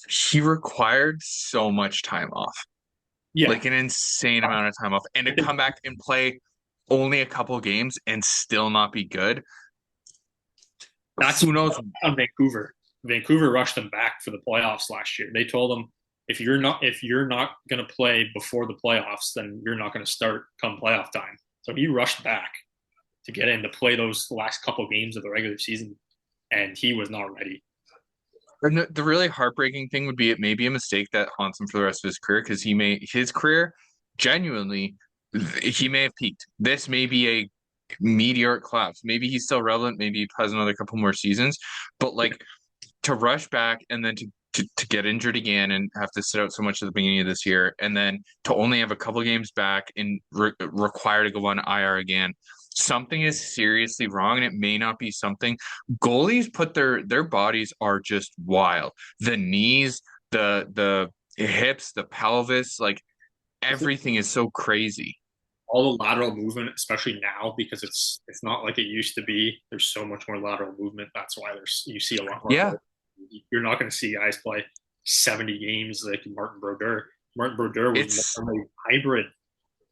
He required so much time off, yeah, like an insane amount of time off, and to come back and play only a couple games and still not be good. that's Who knows? on Vancouver. Vancouver rushed them back for the playoffs last year. They told them if you're not going to play before the playoffs, then you're not going to start come playoff time. So he rushed back to get in to play those last couple games of the regular season, and he was not ready. And the really heartbreaking thing would be it may be a mistake that haunts him for the rest of his career because his career genuinely he may have peaked. This may be a meteoric collapse. Maybe he's still relevant. Maybe he has another couple more seasons, but like to rush back and then to get injured again and have to sit out so much at the beginning of this year, and then to only have a couple games back and require to go on IR again. Something is seriously wrong, and it may not be something goalies put their bodies are just wild. The knees, the hips, the pelvis, like everything is so crazy. All the lateral movement, especially now, because it's not like it used to be. There's so much more lateral movement. That's why you see a lot more. Yeah, You're not going to see guys play 70 games like Martin Brodeur. Martin Brodeur was it's more of a hybrid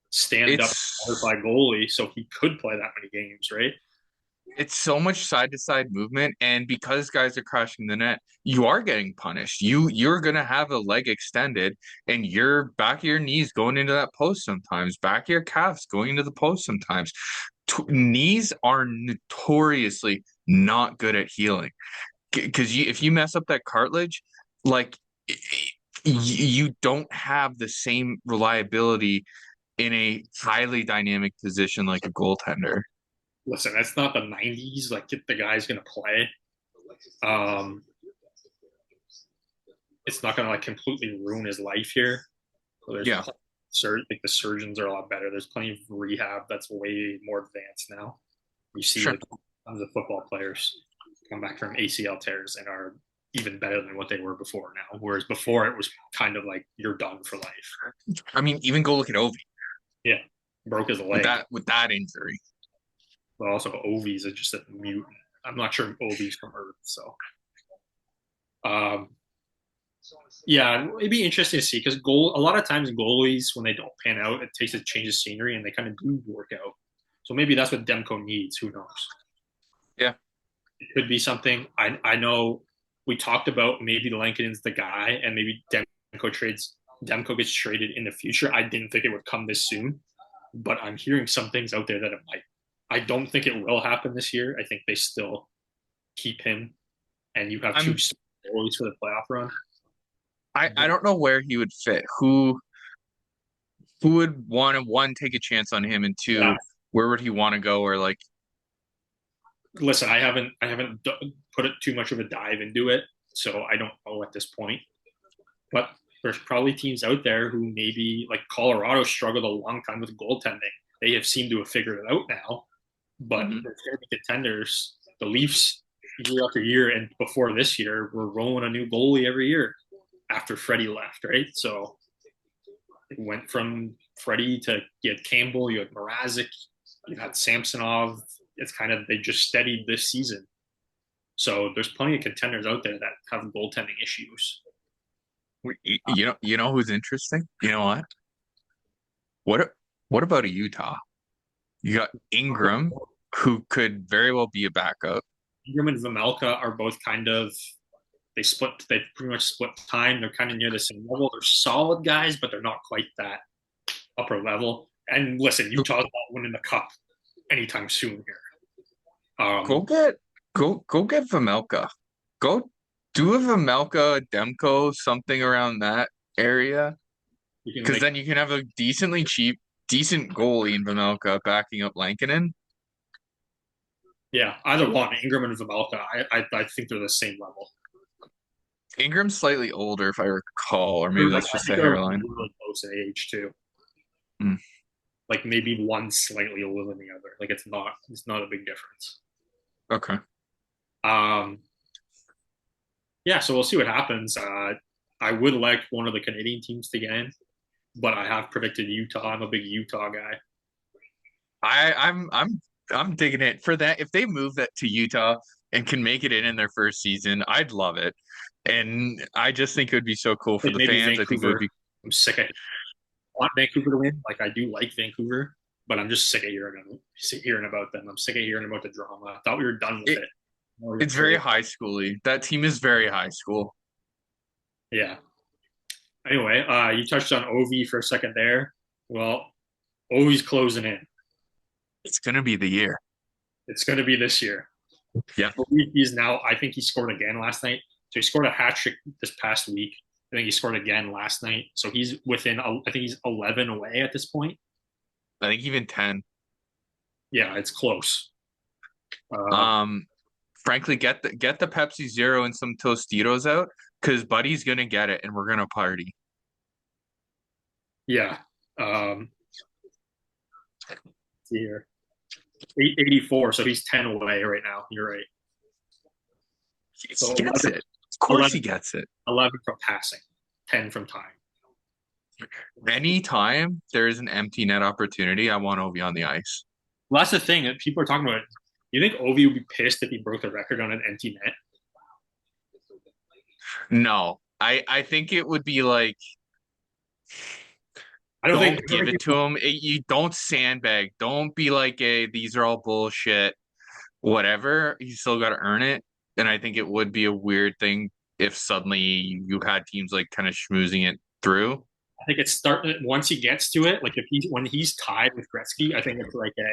stand up it's by goalie, so he could play that many games, right? it's so much side to side movement, and because guys are crashing the net, you are getting punished. You're gonna have a leg extended, and your back of your knees going into that post sometimes, back of your calves going into the post sometimes. Knees are notoriously not good at healing because if you mess up that cartilage, like you don't have the same reliability in a highly dynamic position like a goaltender. Listen, that's not the 90s. Like, the guy's going to play. Um, it's not going to like completely ruin his life here. So Yeah, like the surgeons are a lot better. There's plenty of rehab that's way more advanced now. You see sure. like tons of football players come back from ACL tears and are even better than what they were before now. Whereas before it was kind of like you're done for life. I mean, even go look at Ovi Yeah, broke his with leg, that injury. but also Ovi's is just a mutant. I'm not sure Ovi's from Earth, so um, yeah, it'd be interesting to see because a lot of times goalies when they don't pan out, it takes a change of scenery and they kind of do work out. So maybe that's what Demko needs. Who knows? Yeah. It could be something. I know we talked about maybe Lankinen's the guy, and maybe Demko gets traded in the future. I didn't think it would come this soon, but I'm hearing some things out there that it might. I don't think it will happen this year. I think they still keep him, and you have two I'm goalies for the playoff run. I don't know where he would fit. Who would want to one take a chance on him, and Yeah. two, where would he want to go? Or like, Listen, I haven't put it too much of a dive into it, so I don't know at this point. But there's probably teams out there who maybe like Colorado struggled a long time with goaltending. They have seemed to have figured it out now, but mhm. there's going to be contenders. The Leafs year after year, and before this year, were rolling a new goalie every year after Freddie left, right? So it went from Freddie to you had Campbell, you had Mrazek, you had Samsonov. It's kind of they just steadied this season. So there's plenty of contenders out there that have goaltending issues. You know who's interesting? You know what? What what about a Utah? You got Ingram, who could very well be a backup. Ingram and Vamelka are both kind of they pretty much split time. They're kind of near the same level. They're solid guys, but they're not quite that upper level. And listen, Utah's not winning the cup anytime soon here. Go get go get Vamelka. Go do a Vamelka, Demko, something around that area. You can Because make then you can have a decently cheap, decent goalie in Vamelka backing up Lankinen. yeah, either one, Ingram and Vamelka. I think they're the same level. Ingram's slightly older, if I recall, or maybe that's I just think a they're hairline. really close in age too. Mm, Like maybe one slightly older than the other. Like it's not a big difference. okay. Um, yeah, so we'll see what happens. I would like one of the Canadian teams to get in, but I have predicted Utah. I'm a big Utah guy. I I'm digging it for that. If they move that to Utah, and can make it in their first season, I'd love it. And I just think it would be so cool for Like the maybe fans. I think it would Vancouver. be. I'm sick. I want Vancouver to win. Like I do like Vancouver, but I'm just hearing about them. I'm sick of hearing about the drama. I thought we were done with It, it. We're it's very trade. high schooly. That team is very high school. Yeah. Anyway, you touched on Ovi for a second there. Well, Ovi's closing in. It's gonna be the year. It's going to be this year. Yeah. He's now. I think he scored again last night. So he scored a hat trick this past week. I think he scored again last night. So he's within. I think he's 11 away at this point. I think even 10. Yeah, it's close. Uh, Um, frankly, get the Pepsi Zero and some Tostitos out because Buddy's gonna get it and we're gonna party. yeah. See here, 884. So he's 10 away right now. You're right. He So gets 11, it. Of course 11, he gets it. 11 from passing, 10 from time. Anytime there is an empty net opportunity, I want Ovi on the ice. Well, that's the thing that people are talking about. You think Ovi would be pissed if he broke the record on an empty net? No, I think it would be like I don't think. don't give it to him. You don't sandbag. Don't be like, hey, these are all bullshit. Whatever. He's still got to earn it. And I think it would be a weird thing if suddenly you had teams like kind of schmoozing it through. I think it's starting once he gets to it. Like if he's when he's tied with Gretzky, I think it's like a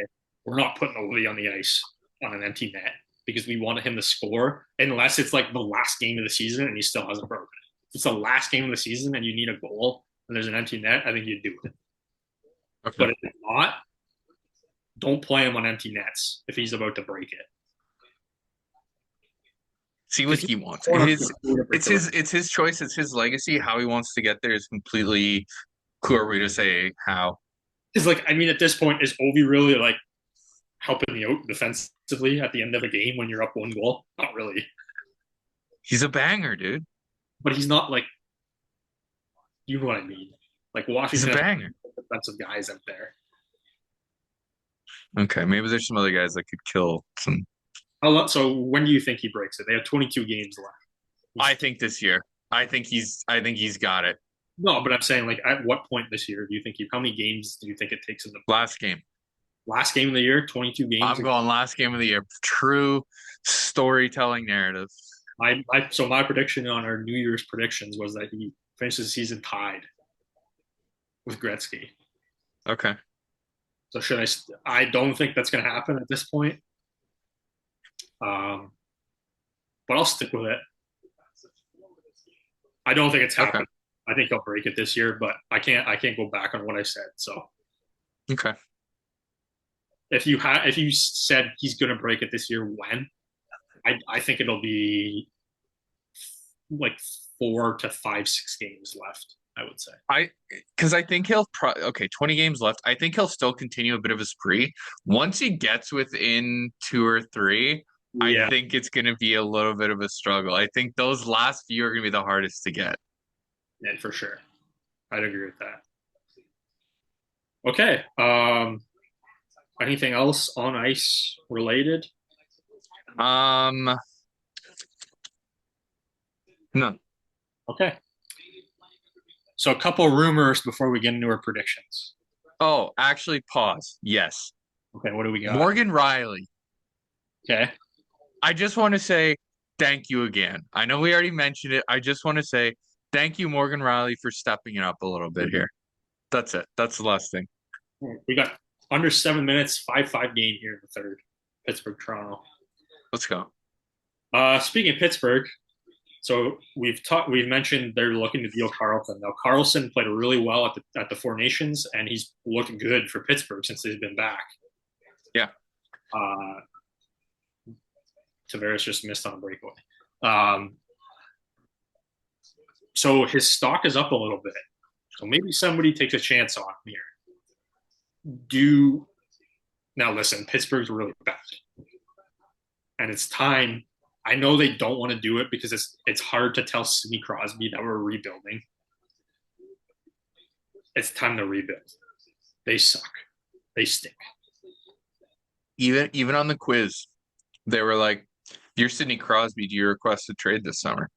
we're not putting Ovi on the ice on an empty net because we wanted him to score unless it's like the last game of the season and he still hasn't broken it. If it's the last game of the season and you need a goal and there's an empty net, I think you'd do it. Okay. But if it's not, don't play him on empty nets if he's about to break it. See what he wants. It's his choice. It's his legacy. How he wants to get there is completely. Who are we to say how? It's like I mean, at this point, is Ovi really like helping you out defensively at the end of a game when you're up 1 goal? Not really. He's a banger, dude. But he's not like you know what I mean. Like He's a Washington has banger. defensive guys out there. Okay, maybe there's some other guys that could kill some. So when do you think he breaks it? They have 22 games left. I think this year. I think he's got it. No, but I'm saying like at what point this year do you think how many games do you think it takes him to Last game. last game of the year, 22 games? I'm going last game of the year. True storytelling narrative. So my prediction on our New Year's predictions was that he finishes the season tied with Gretzky. Okay. So I don't think that's going to happen at this point. But I'll stick with it. I don't think it's Okay. happened. I think he'll break it this year, but I can't go back on what I said. So Okay. if you said he's going to break it this year, when I think it'll be like 4 to 5, 6 games left. I would say. Because I think he'll 20 games left. I think he'll still continue a bit of a spree. Once he gets within 2 or 3, I Yeah, think it's going to be a little bit of a struggle. I think those last few are going to be the hardest to get. yeah, for sure. I'd agree with that. Okay. Anything else on ice related? Um, no. Okay. So a couple rumors before we get into our predictions. Oh, actually, pause. Yes. Okay, what do we got? Morgan Riley. Okay. I just want to say thank you again. I know we already mentioned it. I just want to say thank you, Morgan Riley, for stepping it up a little bit here. That's it. That's the last thing. We got under 7 minutes, 5-5 game here in the third. Pittsburgh, Toronto. Let's go. Speaking of Pittsburgh, so we've mentioned they're looking to deal Carlson. Now Carlson played really well at the Four Nations, and he's looked good for Pittsburgh since he's been back. Yeah. Tavares just missed on a breakaway. So his stock is up a little bit. So maybe somebody takes a chance on him here. Now listen, Pittsburgh's really bad. And it's time. I know they don't want to do it because it's hard to tell Sidney Crosby that we're rebuilding. It's time to rebuild. They suck. They stink. Even on the quiz, they were like, You're Sidney Crosby. Do you request a trade this summer?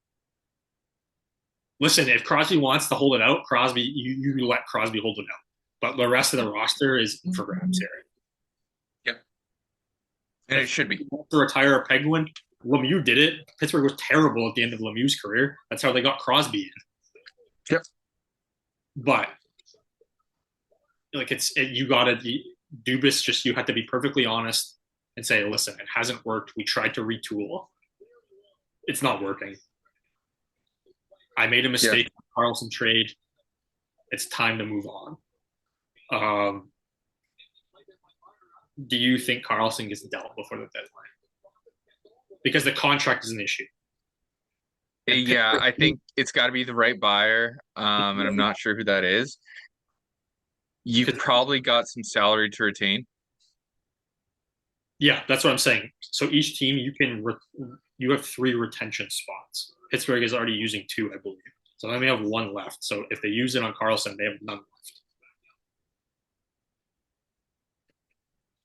Listen, if Crosby wants to hold it out, Crosby, you let Crosby hold it out. But the rest of the roster is for grabs here. Yep. And it If should he be. wants to retire a Penguin, Lemieux did it. Pittsburgh was terrible at the end of Lemieux's career. That's how they got Crosby in. Yep. But you got to Dubas. Just you have to be perfectly honest and say, listen, it hasn't worked. We tried to retool. It's not working. I made a Yeah. mistake with the Carlson trade. It's time to move on. Do you think Carlson gets dealt before the deadline? Because the contract is an issue. And Yeah, Pittsburgh, I think it's got to be the right buyer, and I'm not sure who that is. You've probably got some salary to retain. yeah, that's what I'm saying. So each team you have 3 retention spots. Pittsburgh is already using 2, I believe. So they may have 1 left. So if they use it on Carlson, they have none left.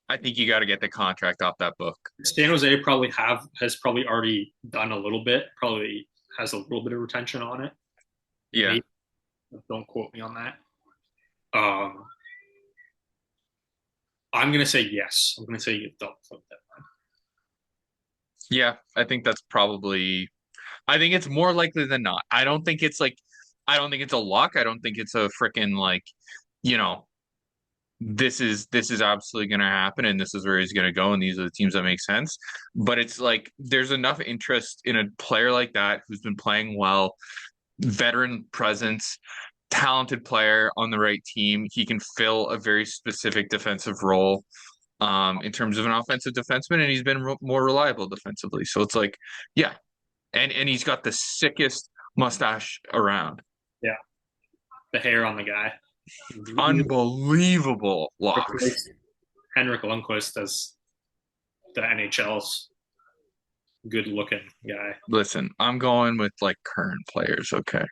I think you got to get the contract off that book. San Jose has probably already done a little bit. Probably has a little bit of retention on it. Yeah. Maybe. Don't quote me on that. Um, I'm gonna say yes. I'm gonna say you don't flip that. Yeah, I think that's probably I think it's more likely than not. I don't think it's a lock. I don't think it's a freaking like, you know, this is absolutely going to happen and this is where he's going to go and these are the teams that make sense. But it's like there's enough interest in a player like that who's been playing well, veteran presence, talented player on the right team. He can fill a very specific defensive role in terms of an offensive defenseman, and he's been more reliable defensively. So it's like, yeah, and he's got the sickest mustache around. Yeah, the hair on the guy. Unbelievable locks. Henrik Lundqvist as the NHL's good looking guy. Listen, I'm going with like current players, okay?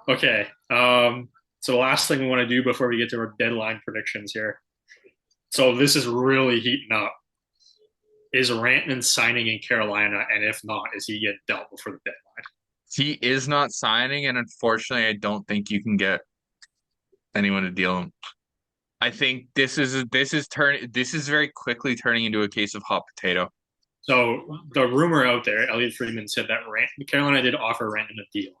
Okay. So the last thing we want to do before we get to our deadline predictions here. So this is really heating up. Is Rantanen signing in Carolina? And if not, is he get dealt before the deadline? He is not signing, and unfortunately, I don't think you can get anyone to deal him. I think this is very quickly turning into a case of hot potato. So the rumor out there, Elliot Friedman said that Carolina did offer Rantanen a deal,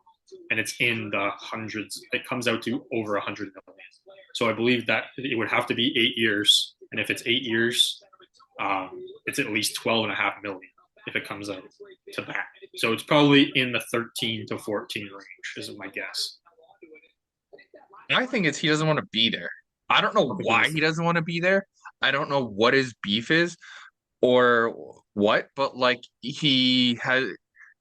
and it's in the hundreds. It comes out to over 100 million. So I believe that it would have to be 8 years, and if it's 8 years, it's at least 12.5 million if it comes out to that. So it's probably in the 13 to 14 range, is my guess. I think it's he doesn't want to be there. I don't know why he doesn't want to be there. I don't know what his beef is or what, but like he has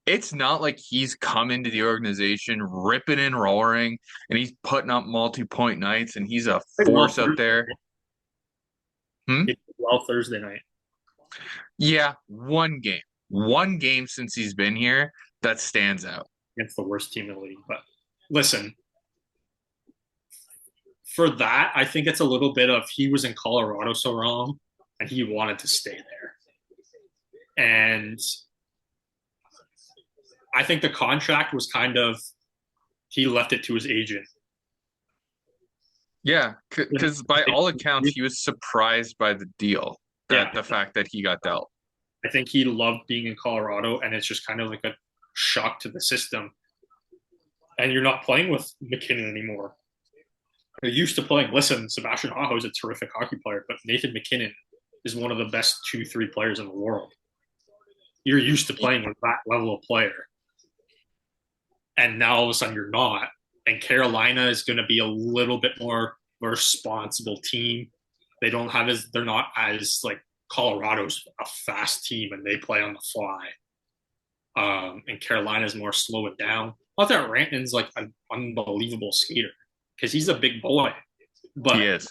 it's not like he's come into the organization ripping and roaring and he's putting up multi-point nights and he's a force out there. Well, Thursday night. Yeah, one game since he's been here that stands out Against the worst team in the league. But listen, for that, I think it's a little bit of he was in Colorado so wrong and he wanted to stay there. And I think the contract was kind of he left it to his agent. Yeah, because by all accounts, he was surprised by the deal, the fact that he got dealt. I think he loved being in Colorado, and it's just kind of like a shock to the system. And you're not playing with McKinnon anymore. You're used to playing. Listen, Sebastian Aho is a terrific hockey player, but Nathan McKinnon is one of the best 2-3 players in the world. You're used to playing with that level of player. And now all of a sudden you're not. And Carolina is going to be a little bit more responsible team. They're not as like Colorado's a fast team and they play on the fly. And Carolina's more slow it down. Not that Rantanen's like an unbelievable skater because he's a big boy, but he is.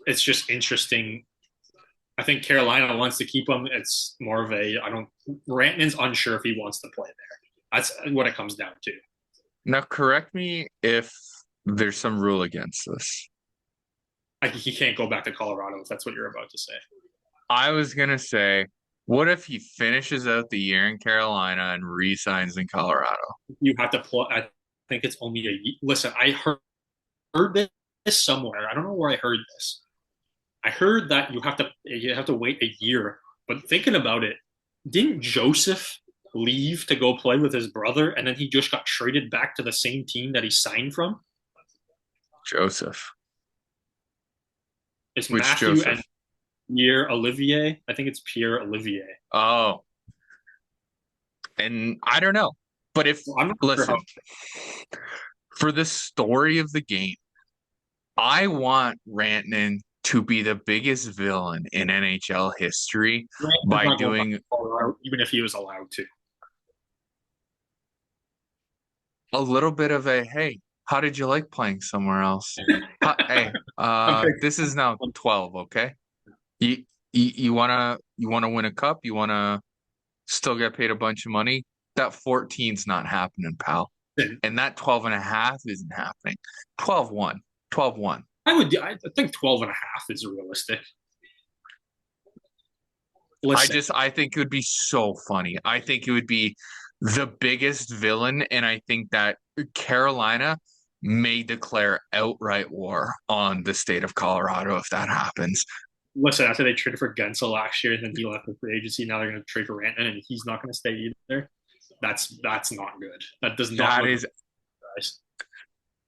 It's just interesting. I think Carolina wants to keep him. It's more of Rantanen's unsure if he wants to play there. That's what it comes down to. Now, correct me if there's some rule against this. He can't go back to Colorado if that's what you're about to say. I was gonna say, what if he finishes out the year in Carolina and re-signs in Colorado? You have to play. I think it's only a listen. I heard this somewhere. I don't know where I heard this. I heard that you have to wait a year. But thinking about it, didn't Joseph leave to go play with his brother, and then he just got traded back to the same team that he signed from? Joseph. It's Which Matthew and Joseph? Pierre Olivier. I think it's Pierre Olivier. Oh, and I don't know. But if, Well, I'm not sure listen, how for the story of the game, I want Rantanen to be the biggest villain in NHL history Brandon's by not going back doing to Colorado, even if he was allowed to. a little bit of a, hey, how did you like playing somewhere else? Hey, I'm this is now 12, okay? You, you wanna win a cup? You wanna still get paid a bunch of money? That 14's not happening, pal. picking. And that 12 and a half isn't happening. 12-1. 12-1. I think 12 and a half is realistic. Listen, I think it would be so funny. I think it would be the biggest villain, and I think that Carolina may declare outright war on the state of Colorado if that happens. after they traded for Gensel last year and then he left the free agency, now they're going to trade for Rantanen and he's not going to stay either. That's not good. That does not That look is good, guys.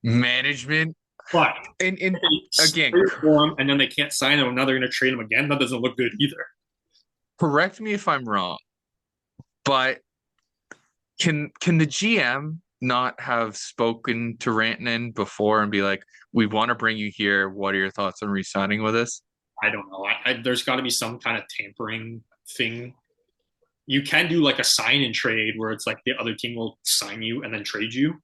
management. But And if they again, trade for him and then they can't sign him and now they're going to trade him again, that doesn't look good either. correct me if I'm wrong, but can the GM not have spoken to Rantanen before and be like, we want to bring you here. What are your thoughts on re-signing with us? I don't know. There's got to be some kind of tampering thing. You can do like a sign and trade where it's like the other team will sign you and then trade you.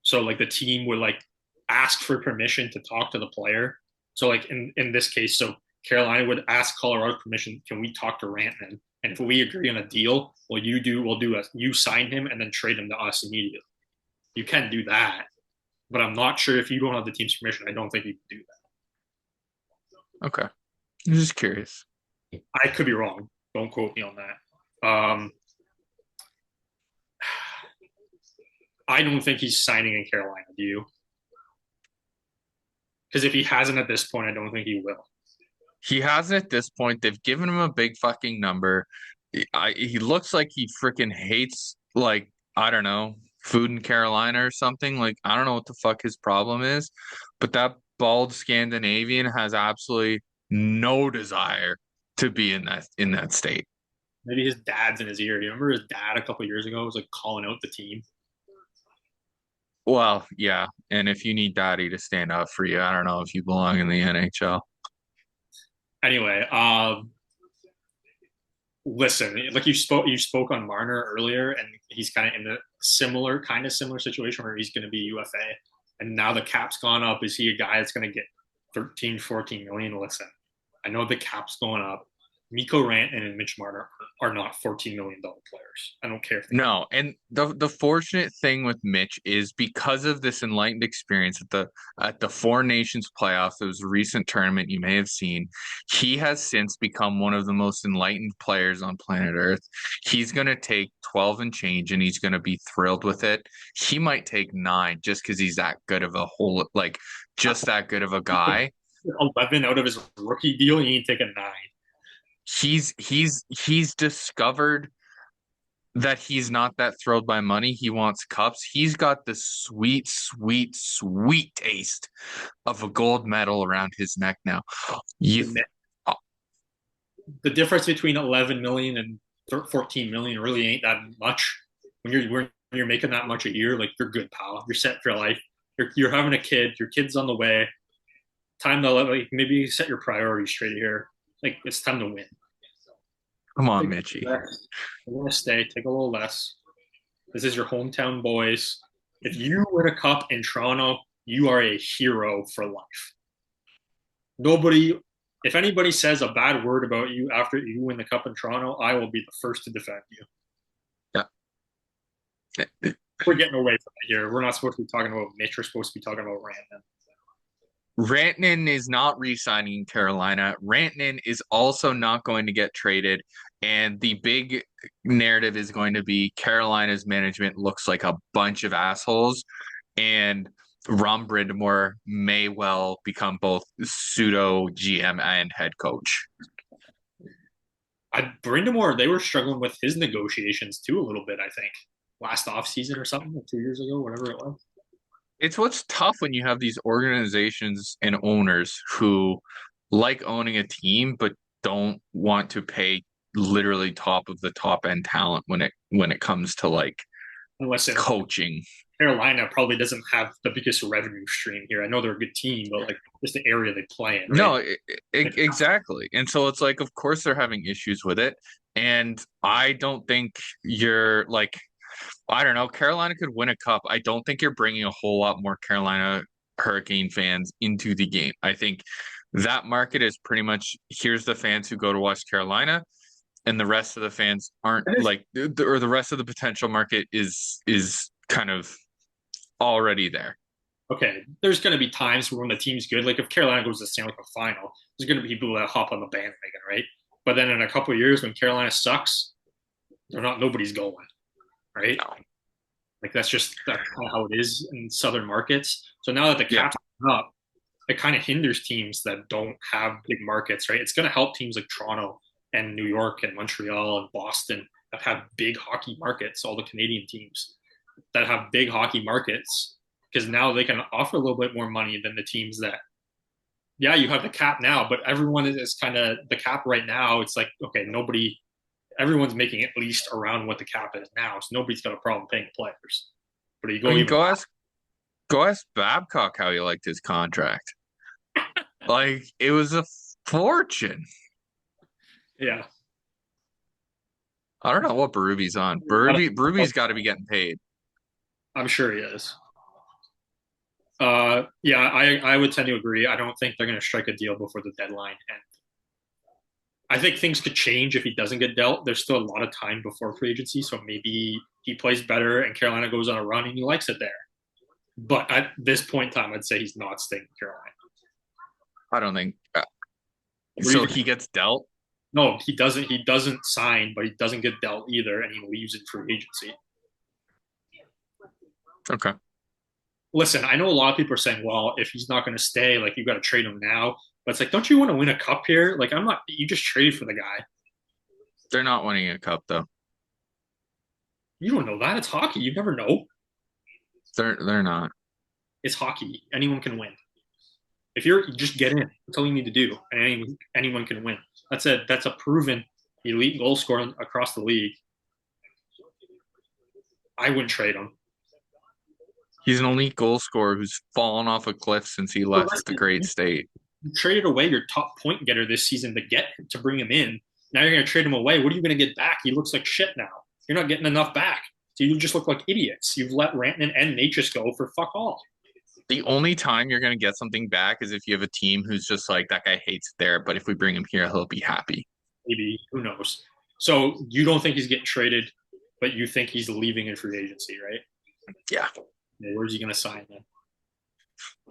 So like the team would like ask for permission to talk to the player. So like in this case, so Carolina would ask Colorado permission. Can we talk to Rantanen? And if we agree on a deal, we'll do a you sign him and then trade him to us immediately. You can do that, but I'm not sure if you don't have the team's permission. I don't think you can do Okay. I'm just curious. that. I could be wrong. Don't quote me on that. I don't think he's signing in Carolina. Do you? Because if he hasn't at this point, I don't think he will. He hasn't at this point. They've given him a big fucking number. He looks like he freaking hates, like, I don't know, food in Carolina or something. Like, I don't know what the fuck his problem is, but that bald Scandinavian has absolutely no desire to be in that state. Maybe his dad's in his ear. Do you remember his dad a couple years ago was like calling out the team? Well, yeah. And if you need daddy to stand up for you, I don't know if you belong in the NHL. Anyway, listen, like you spoke on Marner earlier, and he's kind of in the similar situation where he's going to be UFA, and now the cap's gone up. Is he a guy that's going to get 13, 14 million? Listen, I know the cap's going up. Mikko Rantanen and Mitch Marner are not $14 million players. I don't care if they are. No, and the fortunate thing with Mitch is because of this enlightened experience at the Four Nations playoffs, it was a recent tournament you may have seen. He has since become one of the most enlightened players on planet Earth. He's going to take 12 and change, and he's going to be thrilled with it. He might take 9 just because he's that good of a whole, like, just that good of a guy. 11 out of his rookie deal, and you take a 9. He's discovered that he's not that thrilled by money. He wants cups. He's got the sweet, sweet, sweet taste of a gold medal around his neck now. You, oh, The difference between 11 million and 14 million really ain't that much. When you're making that much a year, like you're good, pal. You're set for life. You're having a kid. Your kid's on the way. Time to like maybe set your priorities straight here. Like it's time to win. come on, Take Mitchie. I'm gonna stay. Take a little less. This is your hometown boys. If you win a cup in Toronto, you are a hero for life. Nobody, if anybody says a bad word about you after you win the cup in Toronto, I will be the first to defend you. Yeah. We're getting away from it here. We're not supposed to be talking about Mitch. We're supposed to be talking about Randon. Rantanen is not re-signing in Carolina. Rantanen is also not going to get traded. And the big narrative is going to be Carolina's management looks like a bunch of assholes. And Ron Brindamore may well become both pseudo GM and head coach. Brindamore, they were struggling with his negotiations too a little bit, I think, last offseason or something, like 2 years ago, whatever it was. It's what's tough when you have these organizations and owners who like owning a team but don't want to pay literally top of the top end talent when it comes to like And listen, coaching. Carolina probably doesn't have the biggest revenue stream here. I know they're a good team, but like just the area they play in, right? No, exactly. And so it's like, of course they're having issues with it. And I don't think you're like, I don't know, Carolina could win a cup. I don't think you're bringing a whole lot more Carolina Hurricane fans into the game. I think that market is pretty much here's the fans who go to watch Carolina, and the rest of the fans aren't like, or the rest of the potential market is kind of already there. Okay, there's going to be times when the team's good. Like if Carolina goes to the Stanley Cup final, there's going to be people that hop on the bandwagon, right? But then in a couple of years, when Carolina sucks, they're not. Nobody's going, right? No. Like that's kind of how it is in southern markets. So now that the Yeah. cap's up, it kind of hinders teams that don't have big markets, right? It's going to help teams like Toronto and New York and Montreal and Boston that have big hockey markets. All the Canadian teams that have big hockey markets because now they can offer a little bit more money than the teams that yeah, you have the cap now, but everyone is kind of the cap right now. It's like, okay, everyone's making at least around what the cap is now. So nobody's got a problem paying players. But you I go mean, even, go ask Babcock how he liked his contract. Like it was a fortune. yeah. I don't know what Berube's on. Berube's got to be getting paid. I'm sure he is. Yeah, I would tend to agree. I don't think they're going to strike a deal before the deadline. And I think things could change if he doesn't get dealt. There's still a lot of time before free agency. So maybe he plays better and Carolina goes on a run and he likes it there. But at this point in time, I'd say he's not staying in Carolina. I don't think What do you so. think? He gets dealt. No, he doesn't. He doesn't sign, but he doesn't get dealt either, and he leaves in free agency. Okay. Listen, I know a lot of people are saying, "Well, if he's not going to stay, like you got to trade him now." But it's like, don't you want to win a cup here? Like, I'm not. You just traded for the guy. They're not winning a cup though. You don't know that. It's hockey. You never know. They're not. It's hockey. Anyone can win. If you're just get in, that's all you need to do, and anyone can win. That's a proven elite goal scorer across the league. I wouldn't trade him. He's an elite goal scorer who's fallen off a cliff since he But left the listen, great state. you traded away your top point getter this season to bring him in. Now you're going to trade him away. What are you going to get back? He looks like shit now. You're not getting enough back. So you just look like idiots. You've let Rantanen and Natchez go for fuck all. The only time you're going to get something back is if you have a team who's just like, that guy hates it there, but if we bring him here, he'll be happy. Maybe. Who knows? So you don't think he's getting traded, but you think he's leaving in free agency, right? Yeah. Where's he going to sign then?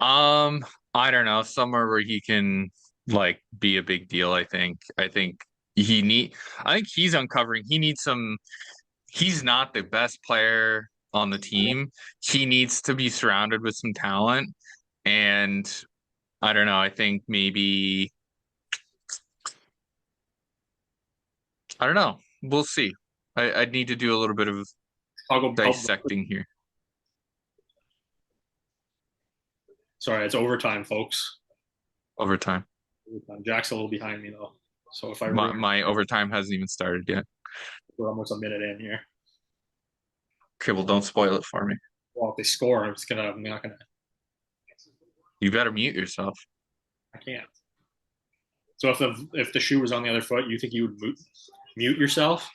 I don't know, somewhere where he can like be a big deal, I think. I think he's uncovering he needs some he's not the best player on the team. He needs to be surrounded with some talent. And I don't know, I think maybe I don't know. We'll see. I'd need to do a little bit of Chicago. dissecting here. Sorry, it's overtime, folks. Overtime. Jack's a little behind me though. So if I My overtime hasn't even started yet. we're almost a minute in here. Okay, well, don't spoil it for me. Well, if they score, I'm not gonna. You better mute yourself. I can't. So if the shoe was on the other foot, you think you would mute yourself?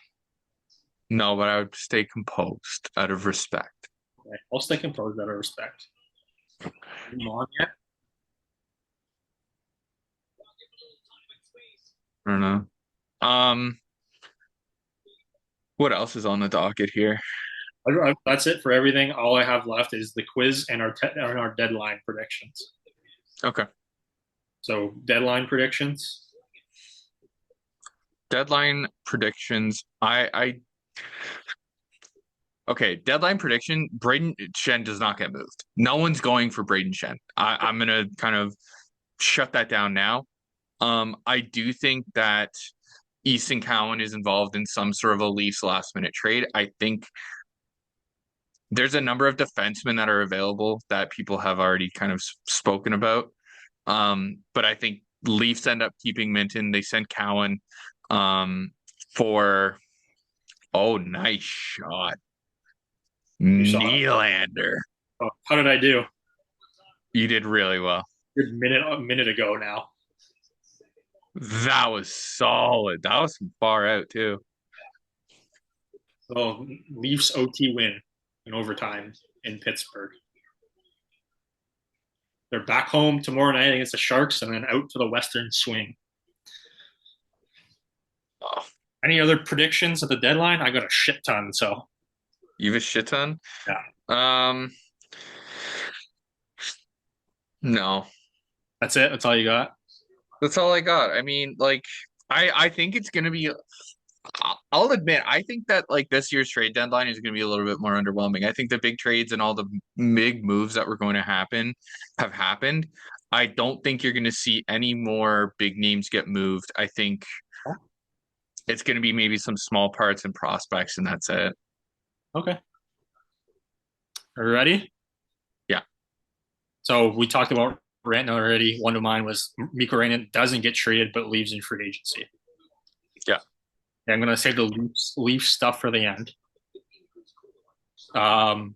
No, but I would stay composed out of respect. Okay. I'll stay composed out of respect. Are you on yet? I don't know. Um, what else is on the docket here? That's it for everything. All I have left is the quiz and our deadline predictions. Okay. So deadline predictions. Deadline predictions. Okay, deadline prediction. Braden Shen does not get moved. No one's going for Braden Shen. I'm gonna kind of shut that down now. I do think that Easton Cowan is involved in some sort of a Leafs last minute trade. I think there's a number of defensemen that are available that people have already kind of spoken about. But I think Leafs end up keeping Minton. They sent Cowan for nice shot. You saw it. Nylander. Oh, how did I do? You did really well. Good a minute ago now. That was solid. That was some far out too. Oh, Leafs OT win in overtime in Pittsburgh. They're back home tomorrow night against the Sharks and then out to the Western Swing. Oh, Any other predictions at the deadline? I got a shit ton. So you have a shit ton? yeah, Um, no. that's it. That's all you got. That's all I got. I mean, like, I think it's gonna be. I'll admit, I think that like this year's trade deadline is gonna be a little bit more underwhelming. I think the big trades and all the big moves that were going to happen have happened. I don't think you're gonna see any more big names get moved. I think it's gonna be maybe some small parts and prospects, and that's it. Okay. Are you ready? Yeah. So we talked about Rantanen already. One of mine was Mikko Rantanen doesn't get traded but leaves in free agency. Yeah. I'm going to save the Leafs stuff for the end. Um,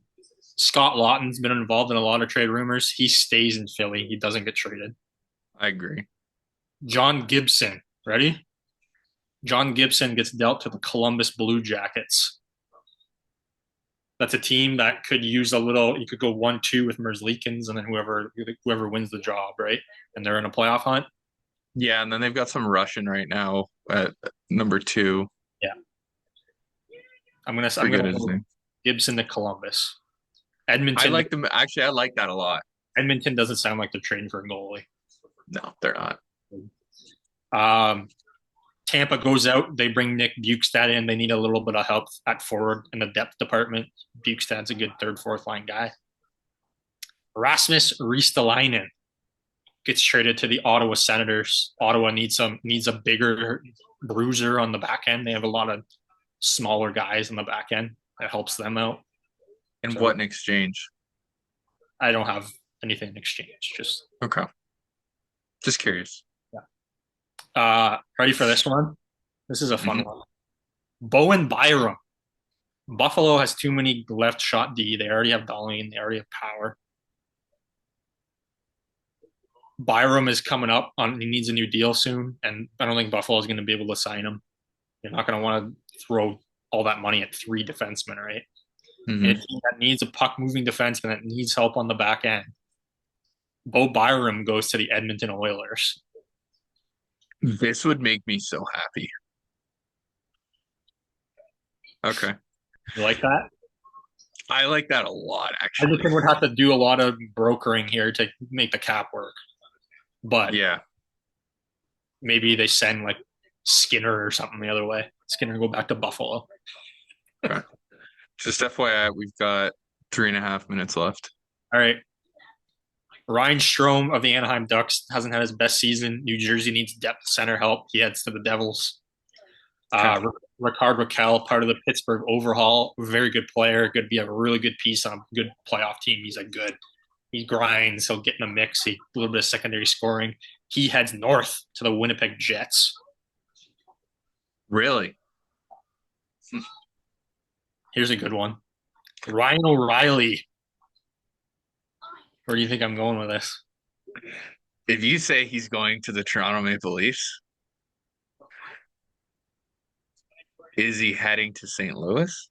Scott Lawton's been involved in a lot of trade rumors. He stays in Philly. He doesn't get traded. I agree. John Gibson, ready? John Gibson gets dealt to the Columbus Blue Jackets. That's a team that could use a little. You could go 1-2 with Merzlikins, and then whoever wins the job, right? And they're in a playoff hunt. Yeah, and then they've got some Russian right now at number two. Yeah, I'm Forget gonna his go name. Gibson to Columbus. I Edmonton like them. Actually, I like that a lot. Edmonton doesn't sound like they're trading for a goalie. No, they're not. Um, Tampa goes out. They bring Nick Bukestad in. They need a little bit of help at forward in the depth department. Bukestad's a good third, fourth line guy. Rasmus Ristolainen gets traded to the Ottawa Senators. Ottawa needs a bigger bruiser on the back end. They have a lot of smaller guys on the back end. That helps them out. And So what in exchange? I don't have anything in exchange. Just Okay. Just curious. ready for this one? This is a fun Mhm. one. Bowen Byram. Buffalo has too many left shot D. They already have Darlene. They already have Power. Byram is coming up on. He needs a new deal soon, and I don't think Buffalo is going to be able to sign him. You're not going to want to throw all that money at three defensemen, right? And a Mhm. team that needs a puck moving defenseman that needs help on the back end. Bo Byram goes to the Edmonton Oilers. This would make me so happy. Okay. You like that? I like that a lot, actually. Edmonton would have to do a lot of brokering here to make the cap work, but Yeah. maybe they send like Skinner or something the other way. Skinner go back to Buffalo. Okay. Just FYI, we've got 3.5 minutes left. All right. Ryan Strome of the Anaheim Ducks hasn't had his best season. New Jersey needs depth center help. He heads to the Devils. Okay. Ricard Raquel, part of the Pittsburgh overhaul, very good player. Could be a really good piece on a good playoff team. He's a good. He grinds. He'll get in the mix. A little bit of secondary scoring. He heads north to the Winnipeg Jets. Really? Here's a good one. Ryan O'Reilly. Where do you think I'm going with this? If you say he's going to the Toronto Maple Leafs, is he heading to St. Louis?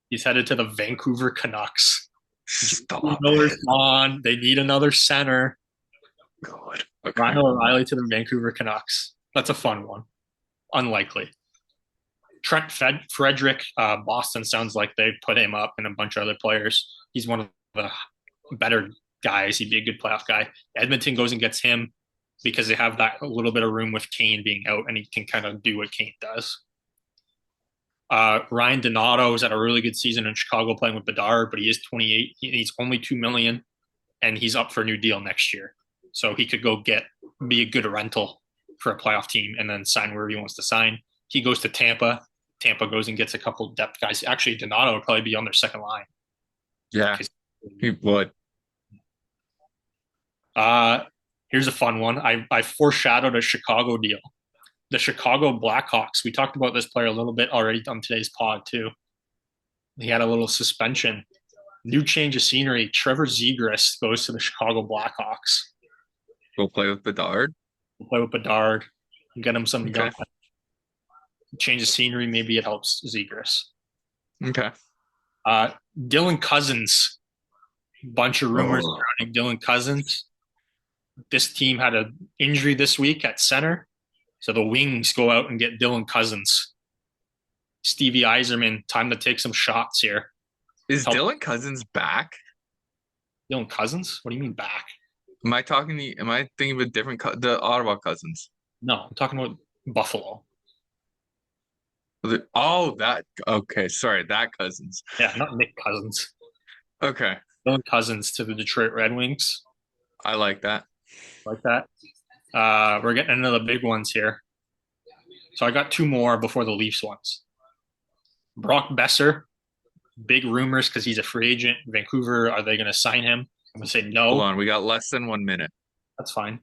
He's headed to the Vancouver Canucks. Stop Miller's it. gone. They need another center. God. Okay. Ryan O'Reilly to the Vancouver Canucks. That's a fun one. Unlikely. Trent Frederick, Boston sounds like they put him up and a bunch of other players. He's one of the better guys. He'd be a good playoff guy. Edmonton goes and gets him because they have that a little bit of room with Kane being out, and he can kind of do what Kane does. Ryan Donato's had a really good season in Chicago playing with Bedard, but he is 28. He's only $2 million, and he's up for a new deal next year. So he could go be a good rental for a playoff team and then sign wherever he wants to sign. He goes to Tampa. Tampa goes and gets a couple of depth guys. Actually, Donato would probably be on their second line. Yeah, he would. Here's a fun one. I foreshadowed a Chicago deal. The Chicago Blackhawks. We talked about this player a little bit already on today's pod too. He had a little suspension. New change of scenery. Trevor Zegras goes to the Chicago Blackhawks. Go play with Bedard. We'll play with Bedard. Get him some Okay. change of scenery. Maybe it helps Zegras. Okay. Dylan Cousins. Bunch of rumors surrounding Dylan Cousins. This team had an injury this week at center. So the Wings go out and get Dylan Cousins. Stevie Yzerman, time to take some shots here. Is Dylan Cousins back? Dylan Cousins? What do you mean back? Am I thinking of a different the Ottawa Cousins? No, I'm talking about Buffalo. Okay. Sorry, that Cousins. Yeah, not Nick Cousins. Okay. Dylan Cousins to the Detroit Red Wings. I like that. Like that. We're getting into the big ones here. So I got two more before the Leafs ones. Brock Besser, big rumors because he's a free agent. Vancouver, are they going to sign him? I'm going to say no. Hold on, we got less than 1 minute. That's fine.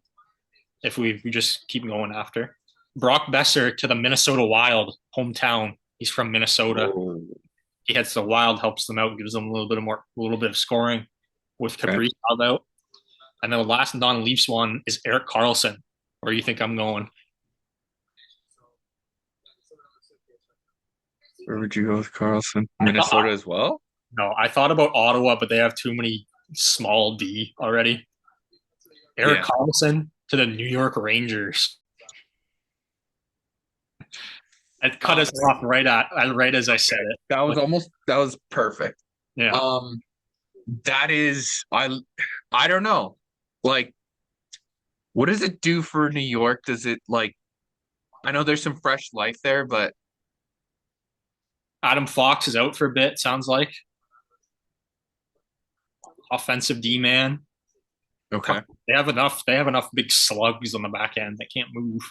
If we just keep going after. Brock Besser to the Minnesota Wild, hometown. He's from Minnesota. Oh. He heads to the Wild, helps them out, gives them a little bit of scoring with Capri out. And then the last non-Leafs one is Erik Karlsson. Where do you think I'm going? Where would you go with Karlsson? Minnesota as well? No, I thought about Ottawa, but they have too many small D already. Erik Karlsson to the New York Rangers. It cut us off right as I said it. That was perfect. Yeah. That is I don't know. Like, what does it do for New York? Does it I know there's some fresh life there, but Adam Fox is out for a bit, sounds like. Offensive D man. Okay. They have enough big slugs on the back end that can't move.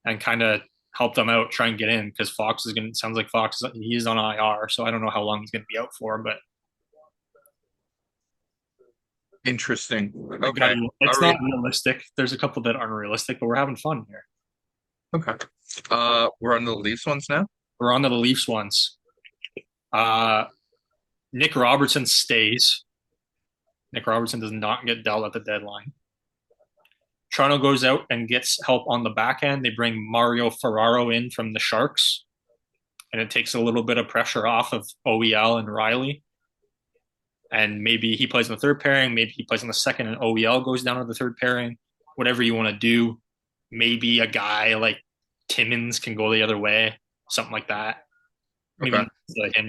And kind of help them out, try and get in, because sounds like Fox he's on IR, so I don't know how long he's gonna be out for, but interesting. Okay. It's not realistic. There's a couple that aren't realistic, but we're having fun here. Okay. We're on the Leafs ones now? We're on to the Leafs ones. Nick Robertson stays. Nick Robertson does not get dealt at the deadline. Toronto goes out and gets help on the back end. They bring Mario Ferraro in from the Sharks, and it takes a little bit of pressure off of OEL and Riley. And maybe he plays in the third pairing. Maybe he plays in the second, and OEL goes down to the third pairing. Whatever you want to do. Maybe a guy like Timmins can go the other way, something like that. Maybe him.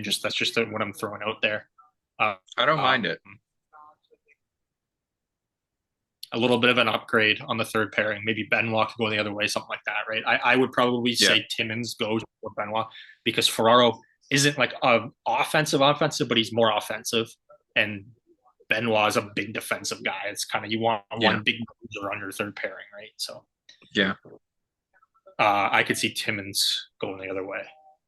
That's just what I'm throwing out there. I don't mind it. A little bit of an upgrade on the third pairing. Maybe Benoit could go the other way, something like that, right? I would probably say Timmins goes for Benoit because Ferraro isn't like offensive, but he's more offensive. And Benoit is a big defensive guy. It's kind of you want one big bruiser on your third pairing, right? So I could see Timmins going the other way,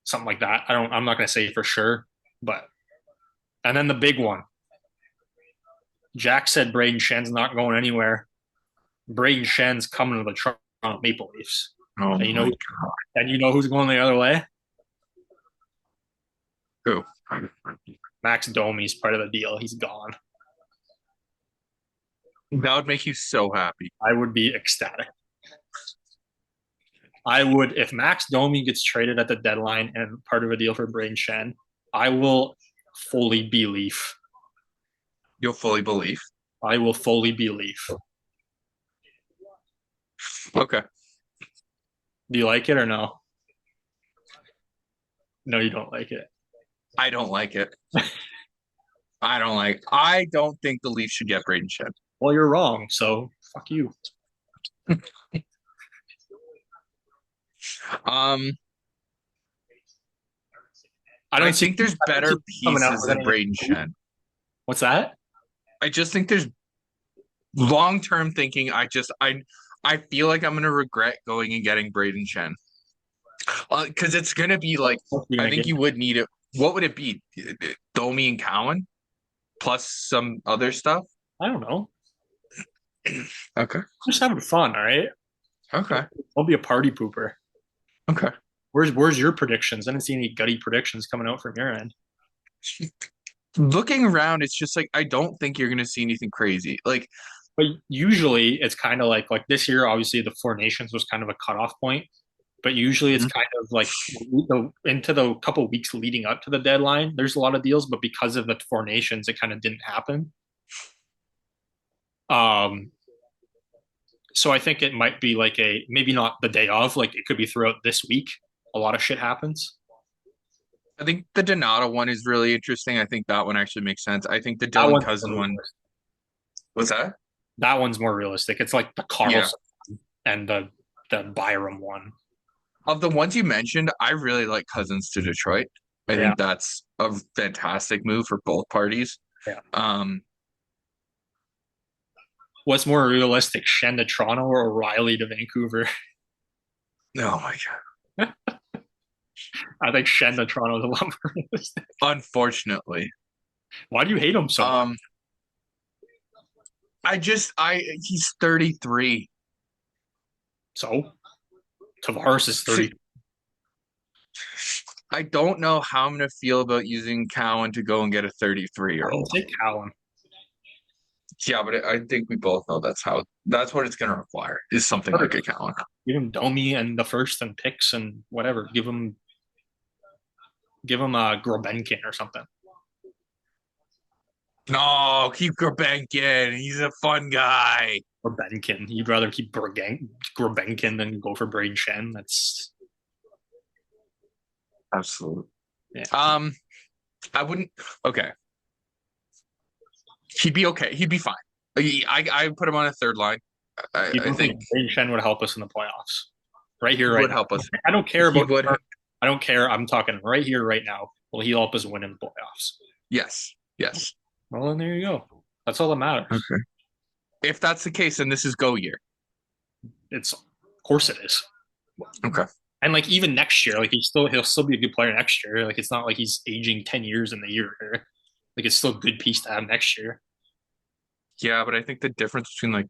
something like that. I'm not going to say for sure, but and then the big one. Jack said Braden Shen's not going anywhere. Braden Shen's coming to the Toronto Maple Leafs. Oh, and you know who's going the other way? Who? Max Domi's part of the deal. He's gone. That would make you so happy. I would be ecstatic. I would, if Max Domi gets traded at the deadline and part of a deal for Braden Shen, I will fully believe. You'll fully believe? I will fully believe. Okay. Do you like it or no? No, you don't like it. I don't like it. I don't think the Leafs should get Braden Shen. Well, you're wrong, so fuck you. Um, I I don't see think there's I don't see better coming out pieces with than any. Braden Shen. What's that? I just think there's long-term thinking. I feel like I'm gonna regret going and getting Braden Shen. Because it's gonna be like What you're I gonna think get? you would need it. What would it be? Domi and Cowan plus some other stuff. I don't know. Okay. Just having fun, all right. Okay. I'll be a party pooper. Okay. Where's your predictions? I didn't see any gutty predictions coming out from your end. Looking around, it's just like I don't think you're gonna see anything crazy. Like, But usually it's kind of like this year, obviously the Four Nations was kind of a cutoff point. But usually it's mhm. kind of like into the couple of weeks leading up to the deadline, there's a lot of deals, but because of the Four Nations, it kind of didn't happen. Um, so I think it might be like a maybe not the day of, like it could be throughout this week. A lot of shit happens. I think the Donato one is really interesting. I think that one actually makes sense. I think the That Dylan one's Cousin more one. realistic. What's that? That one's more realistic. It's like the Yeah. Carlson and the Byram one. Of the ones you mentioned, I really like Cousins to Detroit. I Yeah, think that's a fantastic move for both parties. yeah. Um, What's more realistic, Shen to Toronto or O'Reilly to Vancouver? oh my I think Shen to Toronto is a lot more realistic. God. Unfortunately. Why do you hate him so much? Um, he's 33. So Tavares is 30. I don't know how I'm gonna feel about using Cowan to go and get a I didn't 33-year-old. say Cowan. Yeah, but I think we both know that's what it's gonna require is something like a Cowan. Give him Domi and the first and picks and whatever. Give him a Grobenkin or something. No, keep Gurbankin. He's a fun guy. Grobenkin. You'd rather keep Grobenkin than go for Braden Shen. That's Absolutely. yeah. I wouldn't. Okay, he'd be okay. He'd be fine. I put him on a third line. You I don't think think Braden Shen would help us in the playoffs? Right here, he right would now. help us. I don't care He about. would. I don't care. I'm talking right here, right now. Will he help us win in the playoffs? Yes. Yes. Well, then there you go. That's all that matters. Okay. If that's the case, then this is go year. It's of course it is. Okay. And like even next year, like he'll still be a good player next year. Like it's not like he's aging 10 years in the year. Like it's still a good piece to have next year. Yeah, but I think the difference between like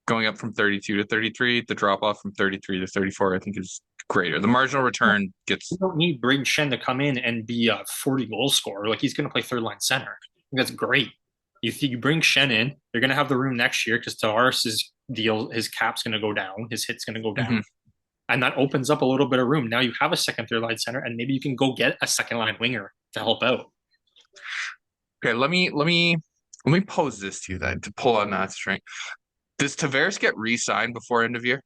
going up from 32 to 33, the drop off from 33 to 34, I think is greater. The marginal return You gets, don't need Braden Shen to come in and be a 40 goal scorer. Like he's going to play third line center. I think that's great. You bring Shen in, you're going to have the room next year because Tavares' deal, his cap's going to go down, his hit's going to go down. Mhm. And that opens up a little bit of room. Now you have a second, third line center, and maybe you can go get a second line winger to help out. Okay, let me pose this to you then to pull on that string. Does Tavares get re-signed before end of year?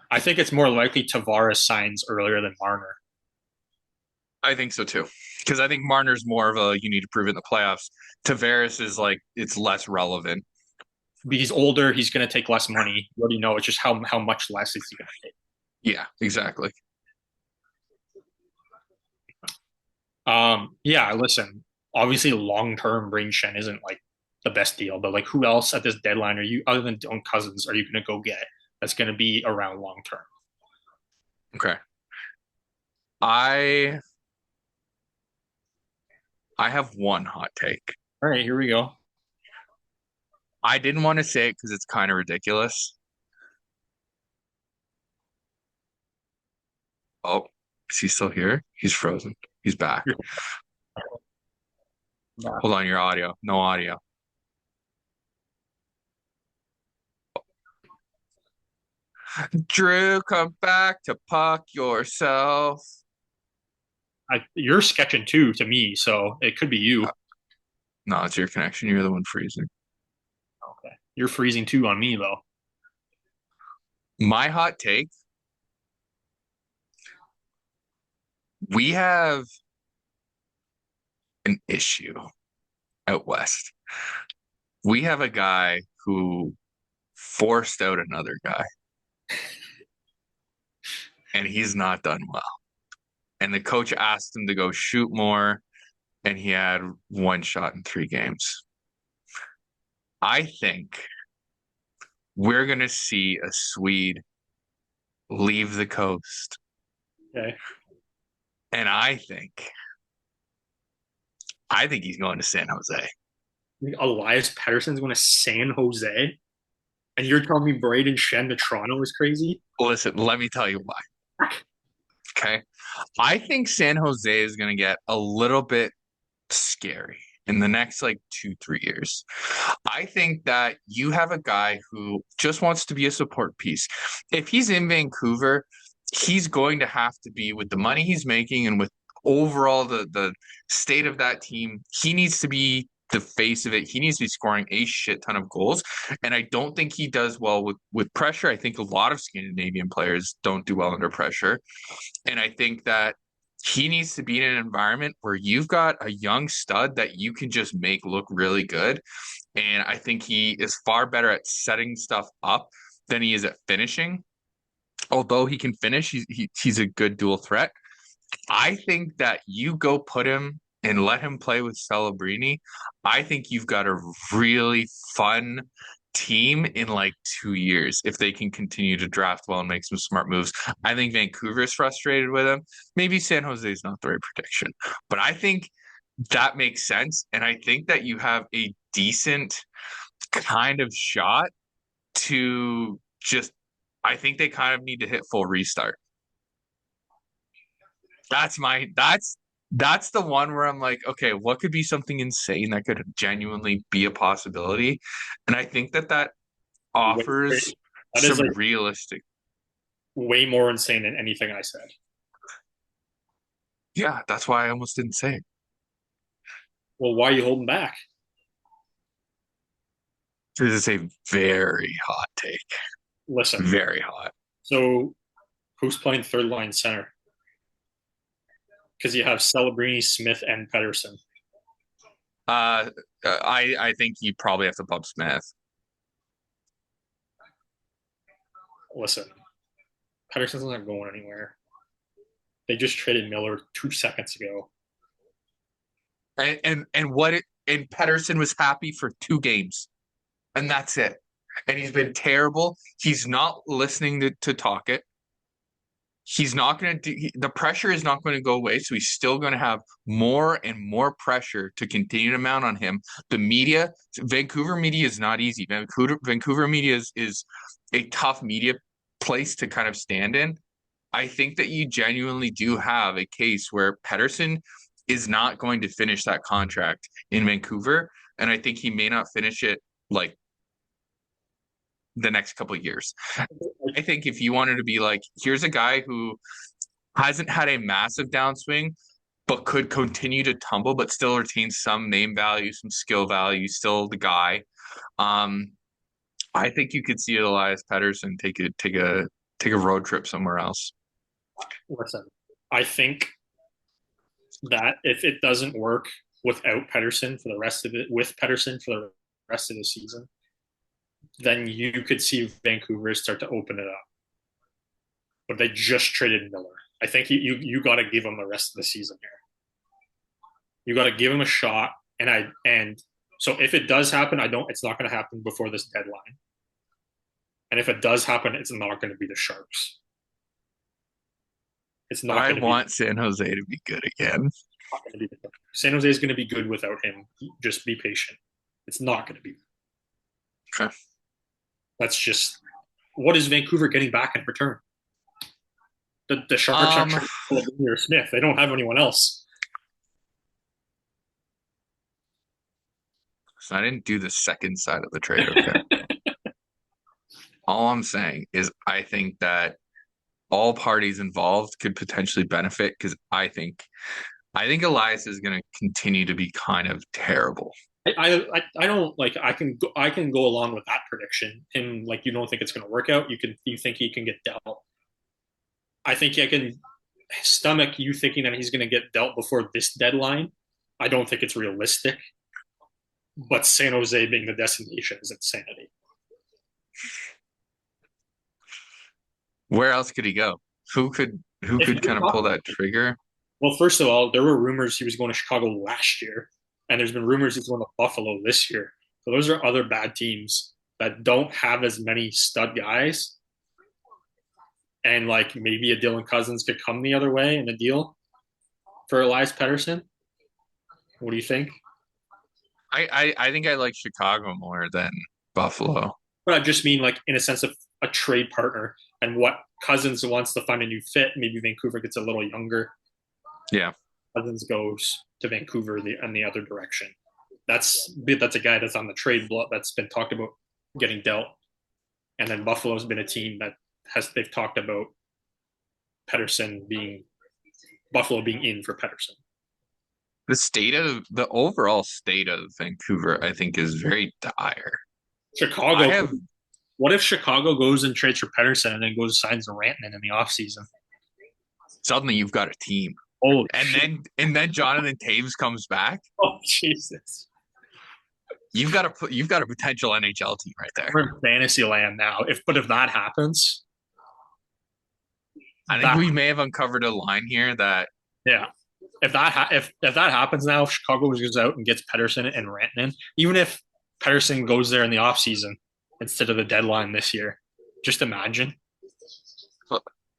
I think it's more likely Tavares signs earlier than Marner. I think so too. Because I think Marner's more of a you need to prove it in the playoffs. Tavares is like it's less relevant. He's older, he's going to take less money. You already know it's just how much less is he going to take. Yeah, exactly. Yeah, listen. Obviously, long term, Brain Shen isn't like the best deal, but like, who else at this deadline are you, other than Dylan Cousins, are you going to go get that's going to be around long term? Okay. I I have one hot take. All right, here we go. I didn't want to say it because it's kind of ridiculous. Oh, is he still here? He's frozen. He's back. Hold on, your audio. No audio. Drew, come back to puck yourself. You're sketching too to me, so it could be you. No, it's your connection. You're the one freezing. Okay, you're freezing too on me though. My hot take. we have an issue out west. We have a guy who forced out another guy, and he's not done well. And the coach asked him to go shoot more, and he had one shot in 3 games. I think we're going to see a Swede leave the coast. Okay. And I think he's going to San Jose. Elias Pettersson's going to San Jose, and you're telling me Braden Shen to Toronto is crazy? Listen, let me tell you why. Okay. I think San Jose is going to get a little bit scary in the next like 2, 3 years. I think that you have a guy who just wants to be a support piece. If he's in Vancouver, he's going to have to be with the money he's making and with overall the state of that team. He needs to be the face of it. He needs to be scoring a shit ton of goals. And I don't think he does well with pressure. I think a lot of Scandinavian players don't do well under pressure. And I think that he needs to be in an environment where you've got a young stud that you can just make look really good. And I think he is far better at setting stuff up than he is at finishing. Although he can finish, he's a good dual threat. I think that you go put him and let him play with Celebrini. I think you've got a really fun team in like 2 years if they can continue to draft well and make some smart moves. I think Vancouver is frustrated with him. Maybe San Jose is not the right prediction, but I think that makes sense. And I think that you have a decent kind of shot to just, I think they kind of need to hit full restart. That's the one where I'm like, okay, what could be something insane that could genuinely be a possibility? And I think that Wait, wait. offers That is some like realistic. way more insane than anything I said. Yeah, that's why I almost didn't say it. Well, why are you holding back? This is a very hot take. Listen, Very hot. so who's playing third line center? Because you have Celebrini, Smith, and Pettersson. I think you probably have to bump Smith. Listen, Pettersson's not going anywhere. They just traded Miller 2 seconds ago. And Pedersen was happy for 2 games, and that's it. And he's been terrible. He's not listening to talk it. He's not going to do the pressure is not going to go away. So he's still going to have more and more pressure to continue to mount on him. The media, Vancouver media is not easy. Vancouver media is a tough media place to kind of stand in. I think that you genuinely do have a case where Pedersen is not going to finish that contract in Vancouver. And I think he may not finish it like the next couple of years. I think if you wanted to be like, here's a guy who hasn't had a massive downswing, but could continue to tumble, but still retain some name value, some skill value, still the guy. I think you could see Elias Pettersson take a road trip somewhere else. Listen, I think that if it doesn't work without Pettersson for the rest of it, with Pettersson for the rest of the season, then you could see Vancouver start to open it up. But they just traded Miller. I think you got to give him the rest of the season here. You got to give him a shot, and so if it does happen, it's not going to happen before this deadline. And if it does happen, it's not going to be the Sharks. It's not. I want San Jose to be good again. San Jose is going to be good without him. Just be patient. It's not going to be. Okay. That's just what is Vancouver getting back in return? The Sharks are Smith. They don't have anyone else. So I didn't do the second side of the trade. Okay. All I'm saying is I think that all parties involved could potentially benefit because I think Elias is going to continue to be kind of terrible. I don't like I can go along with that prediction. And like you don't think it's going to work out. You think he can get dealt. I think I can stomach you thinking that he's going to get dealt before this deadline. I don't think it's realistic. But San Jose being the destination is insanity. Where else could he go? Who could kind of pull that trigger? Well, first of all, there were rumors he was going to Chicago last year, and there's been rumors he's going to Buffalo this year. So those are other bad teams that don't have as many stud guys. And like maybe a Dylan Cousins could come the other way in a deal for Elias Pettersson. What do you think? I think I like Chicago more than Buffalo. But I just mean like in a sense of a trade partner and what Cousins wants to find a new fit. Maybe Vancouver gets a little younger. Yeah. Cousins goes to Vancouver in the other direction. That's a guy that's on the trade block that's been talked about getting dealt. And then Buffalo's been a team that they've talked about Pettersson being Buffalo being in for Pettersson. The overall state of Vancouver, I think, is very dire. I Chicago. have What if Chicago goes and trades for Pettersson and then goes and signs Rantanen in the offseason? Suddenly you've got a team. Oh, and then Jonathan Taves comes back. Oh Jesus! You've got a potential NHL team right there. We're in fantasy land now. If that happens, I think we may have uncovered a line here that yeah. If that happens now, if Chicago goes out and gets Pettersson and Rantanen, even if Pettersson goes there in the offseason instead of the deadline this year, just imagine.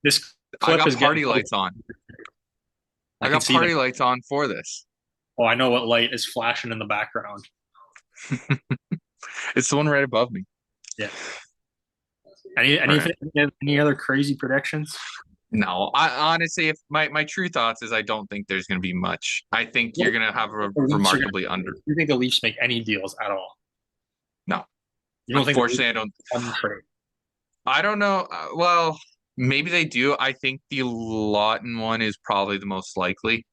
This I got party lights on. I got party lights on for this. Oh, I know what light is flashing in the background. It's the one right above me. Yeah. Any other crazy predictions? No, I honestly, if my true thoughts is I don't think there's going to be much. I think you're going to have a remarkably under. You think the Leafs make any deals at all? No. You don't Unfortunately, I don't. I don't know. Well, maybe they do. I think the Lawton one is probably the most likely.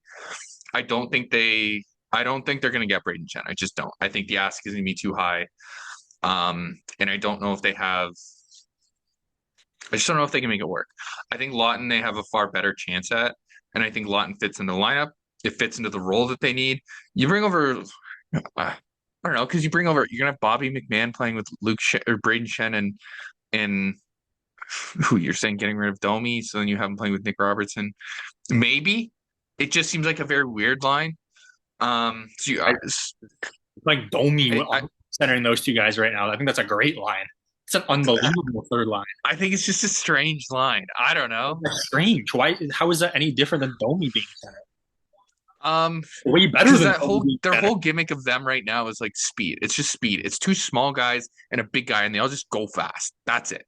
I don't think they're going to get Braden Chen. I just don't. I think the ask is going to be too high. And I don't know if they have. I just don't know if they can make it work. I think Lawton they have a far better chance at, and I think Lawton fits in the lineup. It fits into the role that they need. You bring over, I don't know, because you're gonna have Bobby McMahon playing with or Braden Shen and who you're saying getting rid of Domi, so then you have him playing with Nick Robertson. Maybe it just seems like a very weird line. Like Domi centering those two guys right now. I think that's a great line. It's an unbelievable third line. I think it's just a strange line. I don't know. That's strange. Why? How is that any different than Domi being center? Way better than their whole gimmick of them right now is like speed. It's just speed. It's two small guys and a big guy, and they all just go fast. That's it.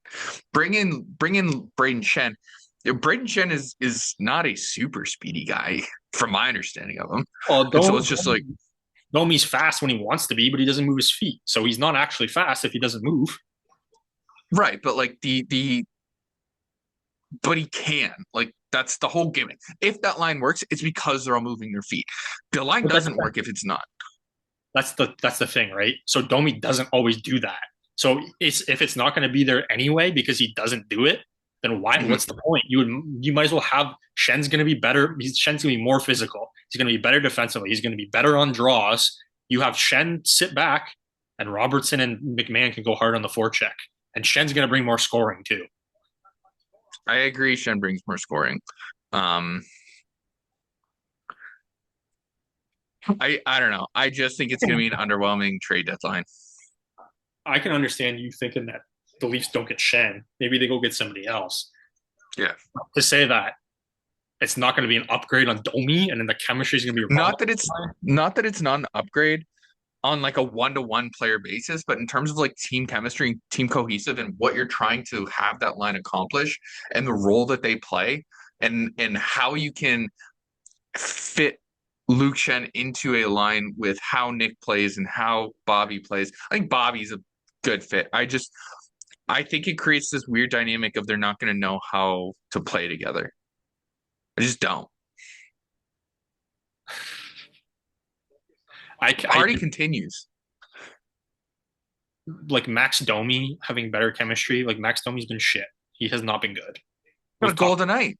Bring in Braden Shen. Braden Shen is not a super speedy guy, from my understanding of him. So it's just like Domi's fast when he wants to be, but he doesn't move his feet. So he's not actually fast if he doesn't move. Right, but like but he can. Like that's the whole gimmick. If that line works, it's because they're all moving their feet. The line doesn't work if it's not. That's the thing, right? So Domi doesn't always do that. So if it's not going to be there anyway because he doesn't do it, then why? Mm-hmm. What's the point? You might as well have Shen's going to be better. Shen's going to be more physical. He's going to be better defensively. He's going to be better on draws. You have Shen sit back, and Robertson and McMahon can go hard on the forecheck. And Shen's going to bring more scoring too. I agree. Shen brings more scoring. I don't know. I just think it's going to be an underwhelming trade deadline. I can understand you thinking that the Leafs don't get Shen. Maybe they go get somebody else. Yeah. To say that it's not going to be an upgrade on Domi, and then the chemistry is going to be not that it's not an upgrade on like a one-to-one player basis, but in terms of like team chemistry and team cohesive and what you're trying to have that line accomplish and the role that they play and how you can fit Luke Shen into a line with how Nick plays and how Bobby plays. I think Bobby's a good fit. I think it creates this weird dynamic of they're not going to know how to play together. I just don't. Party continues. Like Max Domi having better chemistry. Like Max Domi's been shit. He has not been good. What a goal tonight.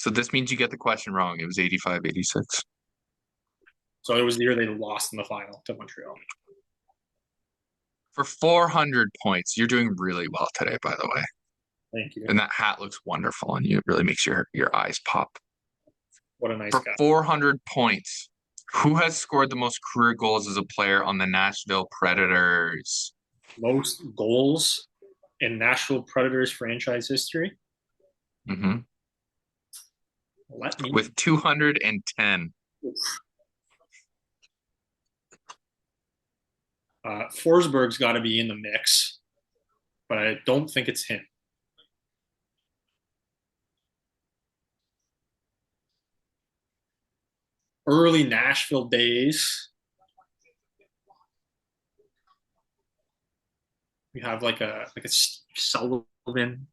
So this means you get the question wrong. It was 85, 86. So it was the year they lost in the final to Montreal. For 400 points. You're doing really well today, by the way. Thank you. And that hat looks wonderful on you. It really makes your eyes pop. What a nice For guy. 400 points, who has scored the most career goals as a player on the Nashville Predators? Most goals in Nashville Predators franchise history. Hmm. Let me. With 210. Forsberg's got to be in the mix, but I don't think it's him. Early Nashville days, we have like a Sullivan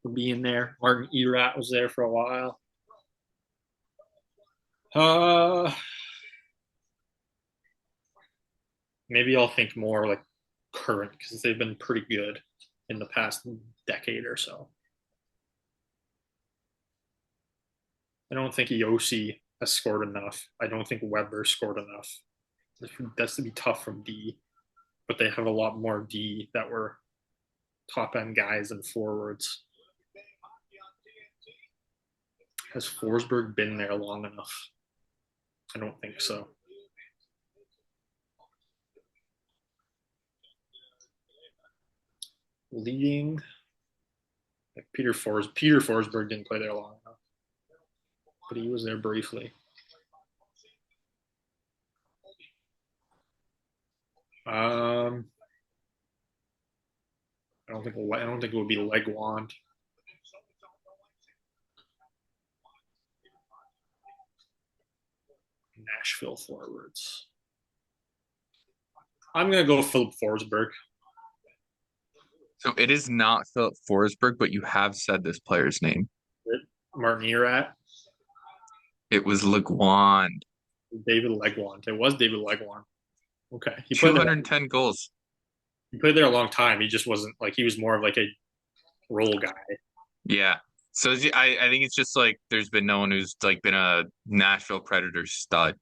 would be in there. Martin Erat was there for a while. Uh, Maybe I'll think more like current because they've been pretty good in the past decade or so. I don't think Yossi has scored enough. I don't think Weber scored enough. That's to be tough from D, but they have a lot more D that were top end guys and forwards. Has Forsberg been there long enough? I don't think so. Leading, like Peter Forsberg didn't play there long enough, but he was there briefly. Um, I don't think it would be Legwand. Nashville forwards. I'm gonna go Philip Forsberg. So it is not Philip Forsberg, but you have said this player's name. Martin Erat. It was Leguand. David Legwand. It was David Legwand. Okay, 210 goals. He played there a long time. He just wasn't like he was more of like a role guy. Yeah. So I think it's just like there's been no one who's like been a Nashville Predators stud.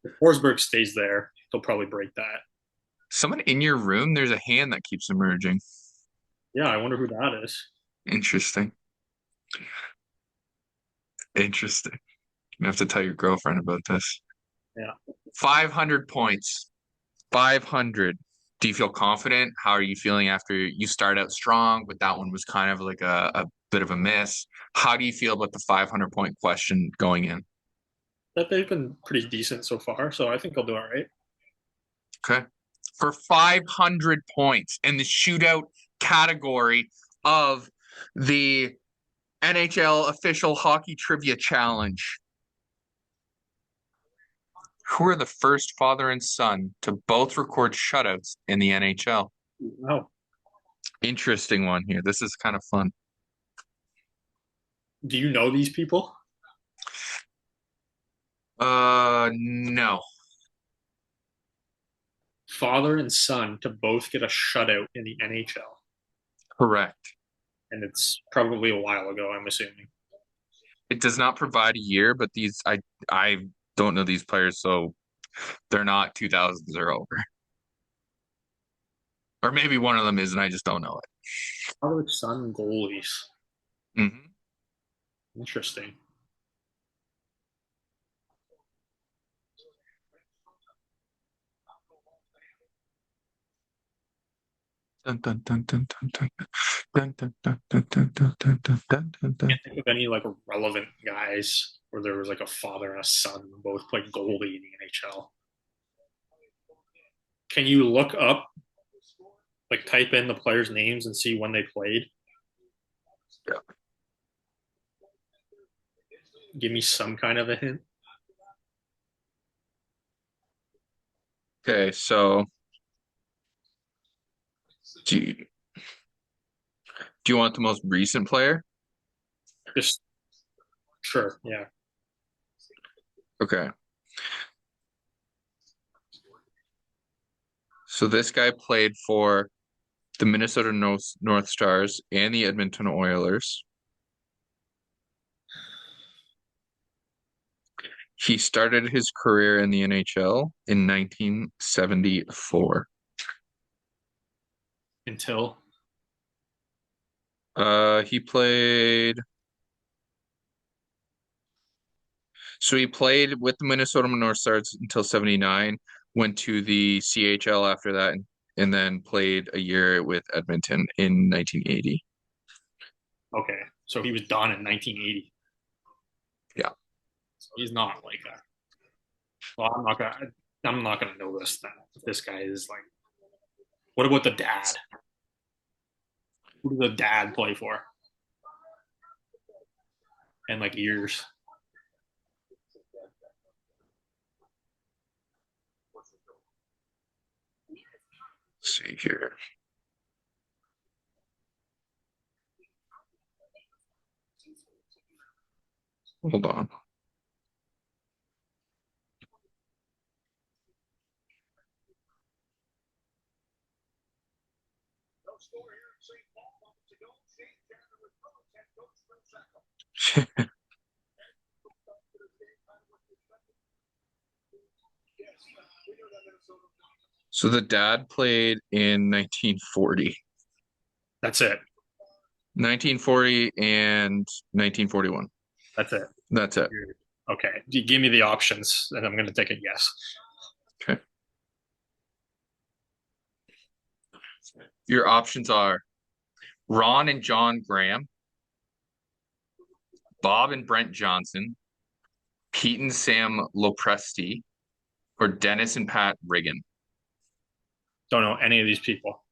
If Forsberg stays there, he'll probably break that. Someone in your room, there's a hand that keeps emerging. Yeah, I wonder who that is. Interesting. Interesting. You have to tell your girlfriend about this. Yeah. 500 points. 500. Do you feel confident? How are you feeling after you start out strong, but that one was kind of like a bit of a miss? How do you feel about the 500 point question going in? That they've been pretty decent so far, so I think I'll do all right. Okay. For 500 points in the shootout category of the NHL Official Hockey Trivia Challenge. Who are the first father and son to both record shutouts in the NHL? Wow. Interesting one here. This is kind of fun. Do you know these people? No. Father and son to both get a shutout in the NHL. Correct. And it's probably a while ago, I'm assuming. It does not provide a year, but these I don't know these players, so they're not 2000s or over. Or maybe one of them is, and I just don't know it. Father, son, goalies. Hmm. Interesting. Dun, dun, dun, dun, dun, dun, dun, dun, dun, dun, dun, dun, dun, dun, dun, dun, dun. Can't think of any like relevant guys where there was like a father and a son who both played goalie in the NHL. Can you look up, like type in the players' names and see when they played? Yeah. Give me some kind of a hint. Okay, so do you, do you want the most recent player? Just sure, yeah. Okay. So this guy played for the Minnesota North Stars and the Edmonton Oilers. He started his career in the NHL in 1974. Until He played. So he played with the Minnesota North Stars until 79, went to the CHL after that, and then played a year with Edmonton in 1980. okay, so he was done in 1980. Yeah. So he's not like that. Well, I'm not gonna know this then. If this guy is like, what about the dad? Who did the dad play for? And like years. Let's see here. Hold on. So the dad played in 1940. That's it. 1940 and 1941. That's it. That's it. Okay. You give me the options, and I'm gonna take a guess. Okay. Your options are Ron and John Graham, Bob and Brent Johnson, Pete and Sam Lopresti, or Dennis and Pat Riggin. Don't know any of these people.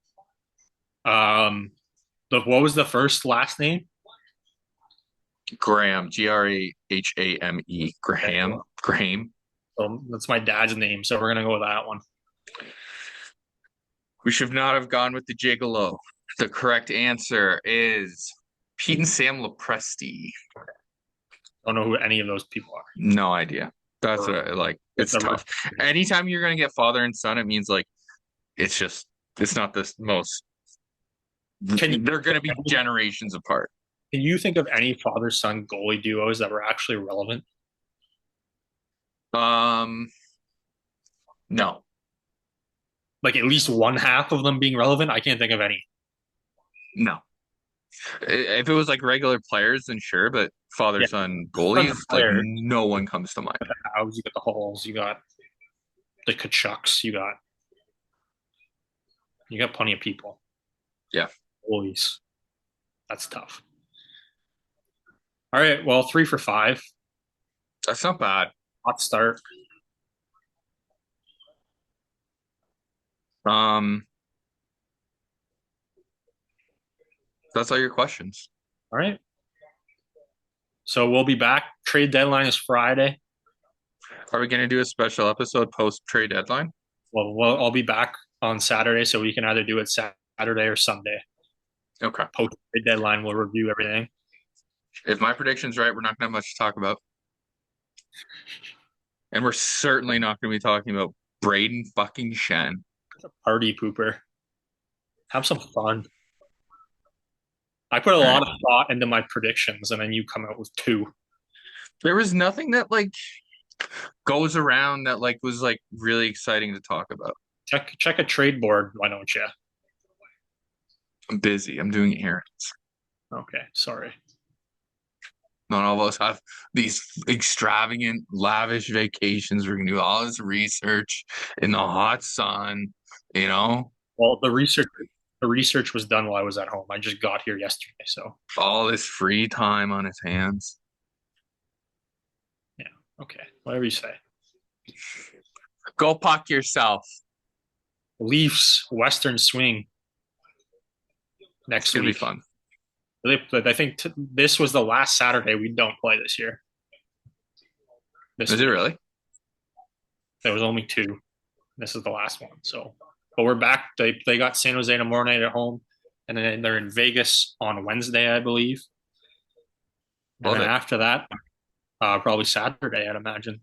What was the first last name? Graham, Grahame, Graham, Graham. That's my dad's name, so we're gonna go with that one. We should not have gone with the Gigolo. The correct answer is Pete and Sam Lopresti. Don't know who any of those people are. No idea. That's what like. It's tough. Anytime you're gonna get father and son, it means like it's not the most. They're gonna be generations apart. Can you think of any father-son goalie duos that were actually relevant? No. Like at least one half of them being relevant? I can't think of any. No. If it was like regular players, then sure, but father Yeah, son goalies, like players. no one comes to mind. You got the Howes, you got the Halls, you got the Kachucks, you got plenty of people. Yeah. Goalies. That's tough. All right, well, 3 for 5. That's not bad. Hot start. Um, that's all your questions. All right. So we'll be back. Trade deadline is Friday. Are we going to do a special episode post trade deadline? Well, I'll be back on Saturday, so we can either do it Saturday or Sunday. Okay. Post trade deadline, we'll review everything. If my prediction's right, we're not going to have much to talk about. And we're certainly not going to be talking about Braden fucking Shen. Party pooper. Have some fun. I put a lot of thought into my predictions, and then you come out with 2. There was nothing that like goes around that like was like really exciting to talk about. Check a trade board, why don't you? I'm busy. I'm doing errands. Okay, sorry. Not all of us have these extravagant, lavish vacations. We're gonna do all this research in the hot sun, you know? Well, the research was done while I was at home. I just got here yesterday, so All this free time on his hands. yeah. Okay, whatever you say. Go puck yourself. Leafs Western Swing next It's gonna be week. fun. I think this was the last Saturday we don't play this year. Is it really? There was only 2. This is the last one. So, but we're back. They got San Jose tomorrow night at home, and then they're in Vegas on Wednesday, I believe. And then after that, probably Saturday, I'd imagine.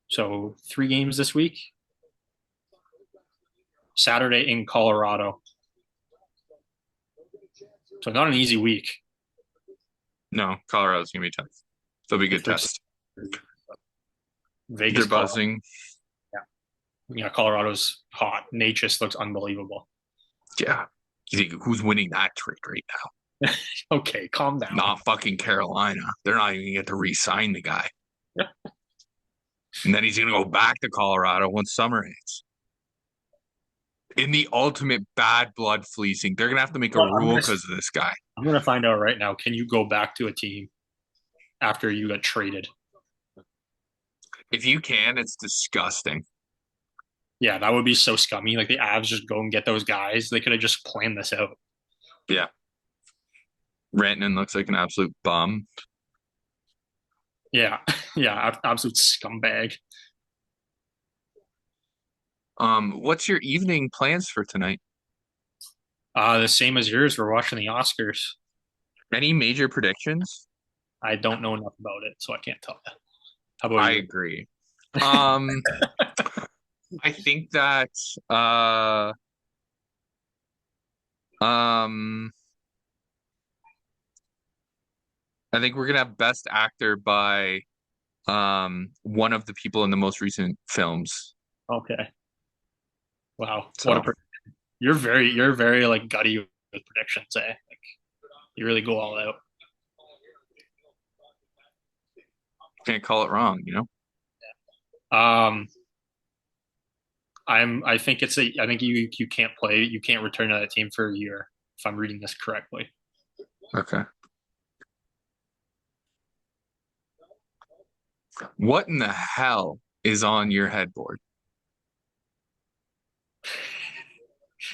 So 3 games this week. Saturday in Colorado. So not an easy week. No, Colorado's gonna be tough. It'll be a good test. Vegas, They're Colorado. buzzing. Yeah, Colorado's hot. Nate just looks unbelievable. Yeah. You think who's winning that trade right now? Okay, calm down. Not fucking Carolina. They're not even gonna get to re-sign the guy. And then he's gonna go back to Colorado once summer hits. In the ultimate bad blood fleecing, they're gonna have to make a Well, rule because of this guy. I'm gonna find out right now. Can you go back to a team after you got traded? If you can, it's disgusting. Yeah, that would be so scummy. Like the Avs just go and get those guys. They could have just planned this out. Yeah. Rantanen looks like an absolute bum. Yeah, yeah, absolute scumbag. What's your evening plans for tonight? The same as yours. We're watching the Oscars. Any major predictions? I don't know enough about it, so I can't tell you. How about I you? agree. Um, I think that uh um I think we're gonna have best actor by one of the people in the most recent films. Okay. Wow. So You're very like gutty with predictions, eh? Like you really go all out. can't call it wrong, you know? Um, I think I think you can't play. You can't return to that team for a year if I'm reading this correctly. Okay. What in the hell is on your headboard?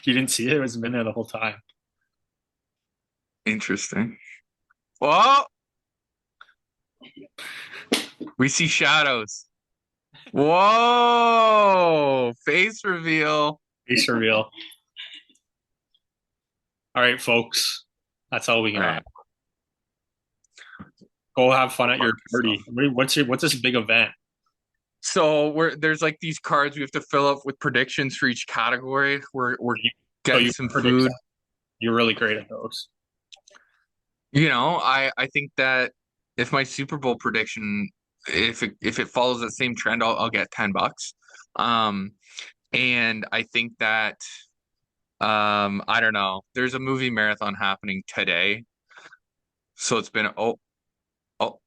You didn't see it. It was been there the whole time. Interesting. Well, we see shadows. Whoa! Face reveal. Face reveal. All right, folks. That's all we All got. right. Go have fun at Fuck your yourself. party. What's this big event? So there's like these cards we have to fill up with predictions for each category. We're So getting you some predict food. you're really great at those. I think that if my Super Bowl prediction, if it follows the same trend, I'll get $10. Um, and I think that I don't know. There's a movie marathon happening today, so it's been oh oh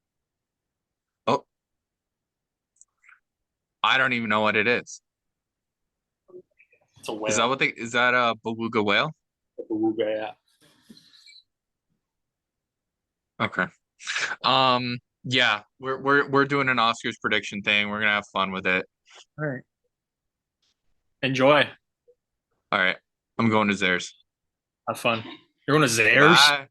I don't even know what it is. It's a Is that whale. what they is that a beluga whale? Yeah. Okay. Yeah, we're doing an Oscars prediction thing. We're gonna have fun with it. All right. Enjoy. All right. I'm going to Zares. Have fun. You're going to Zares? Bye.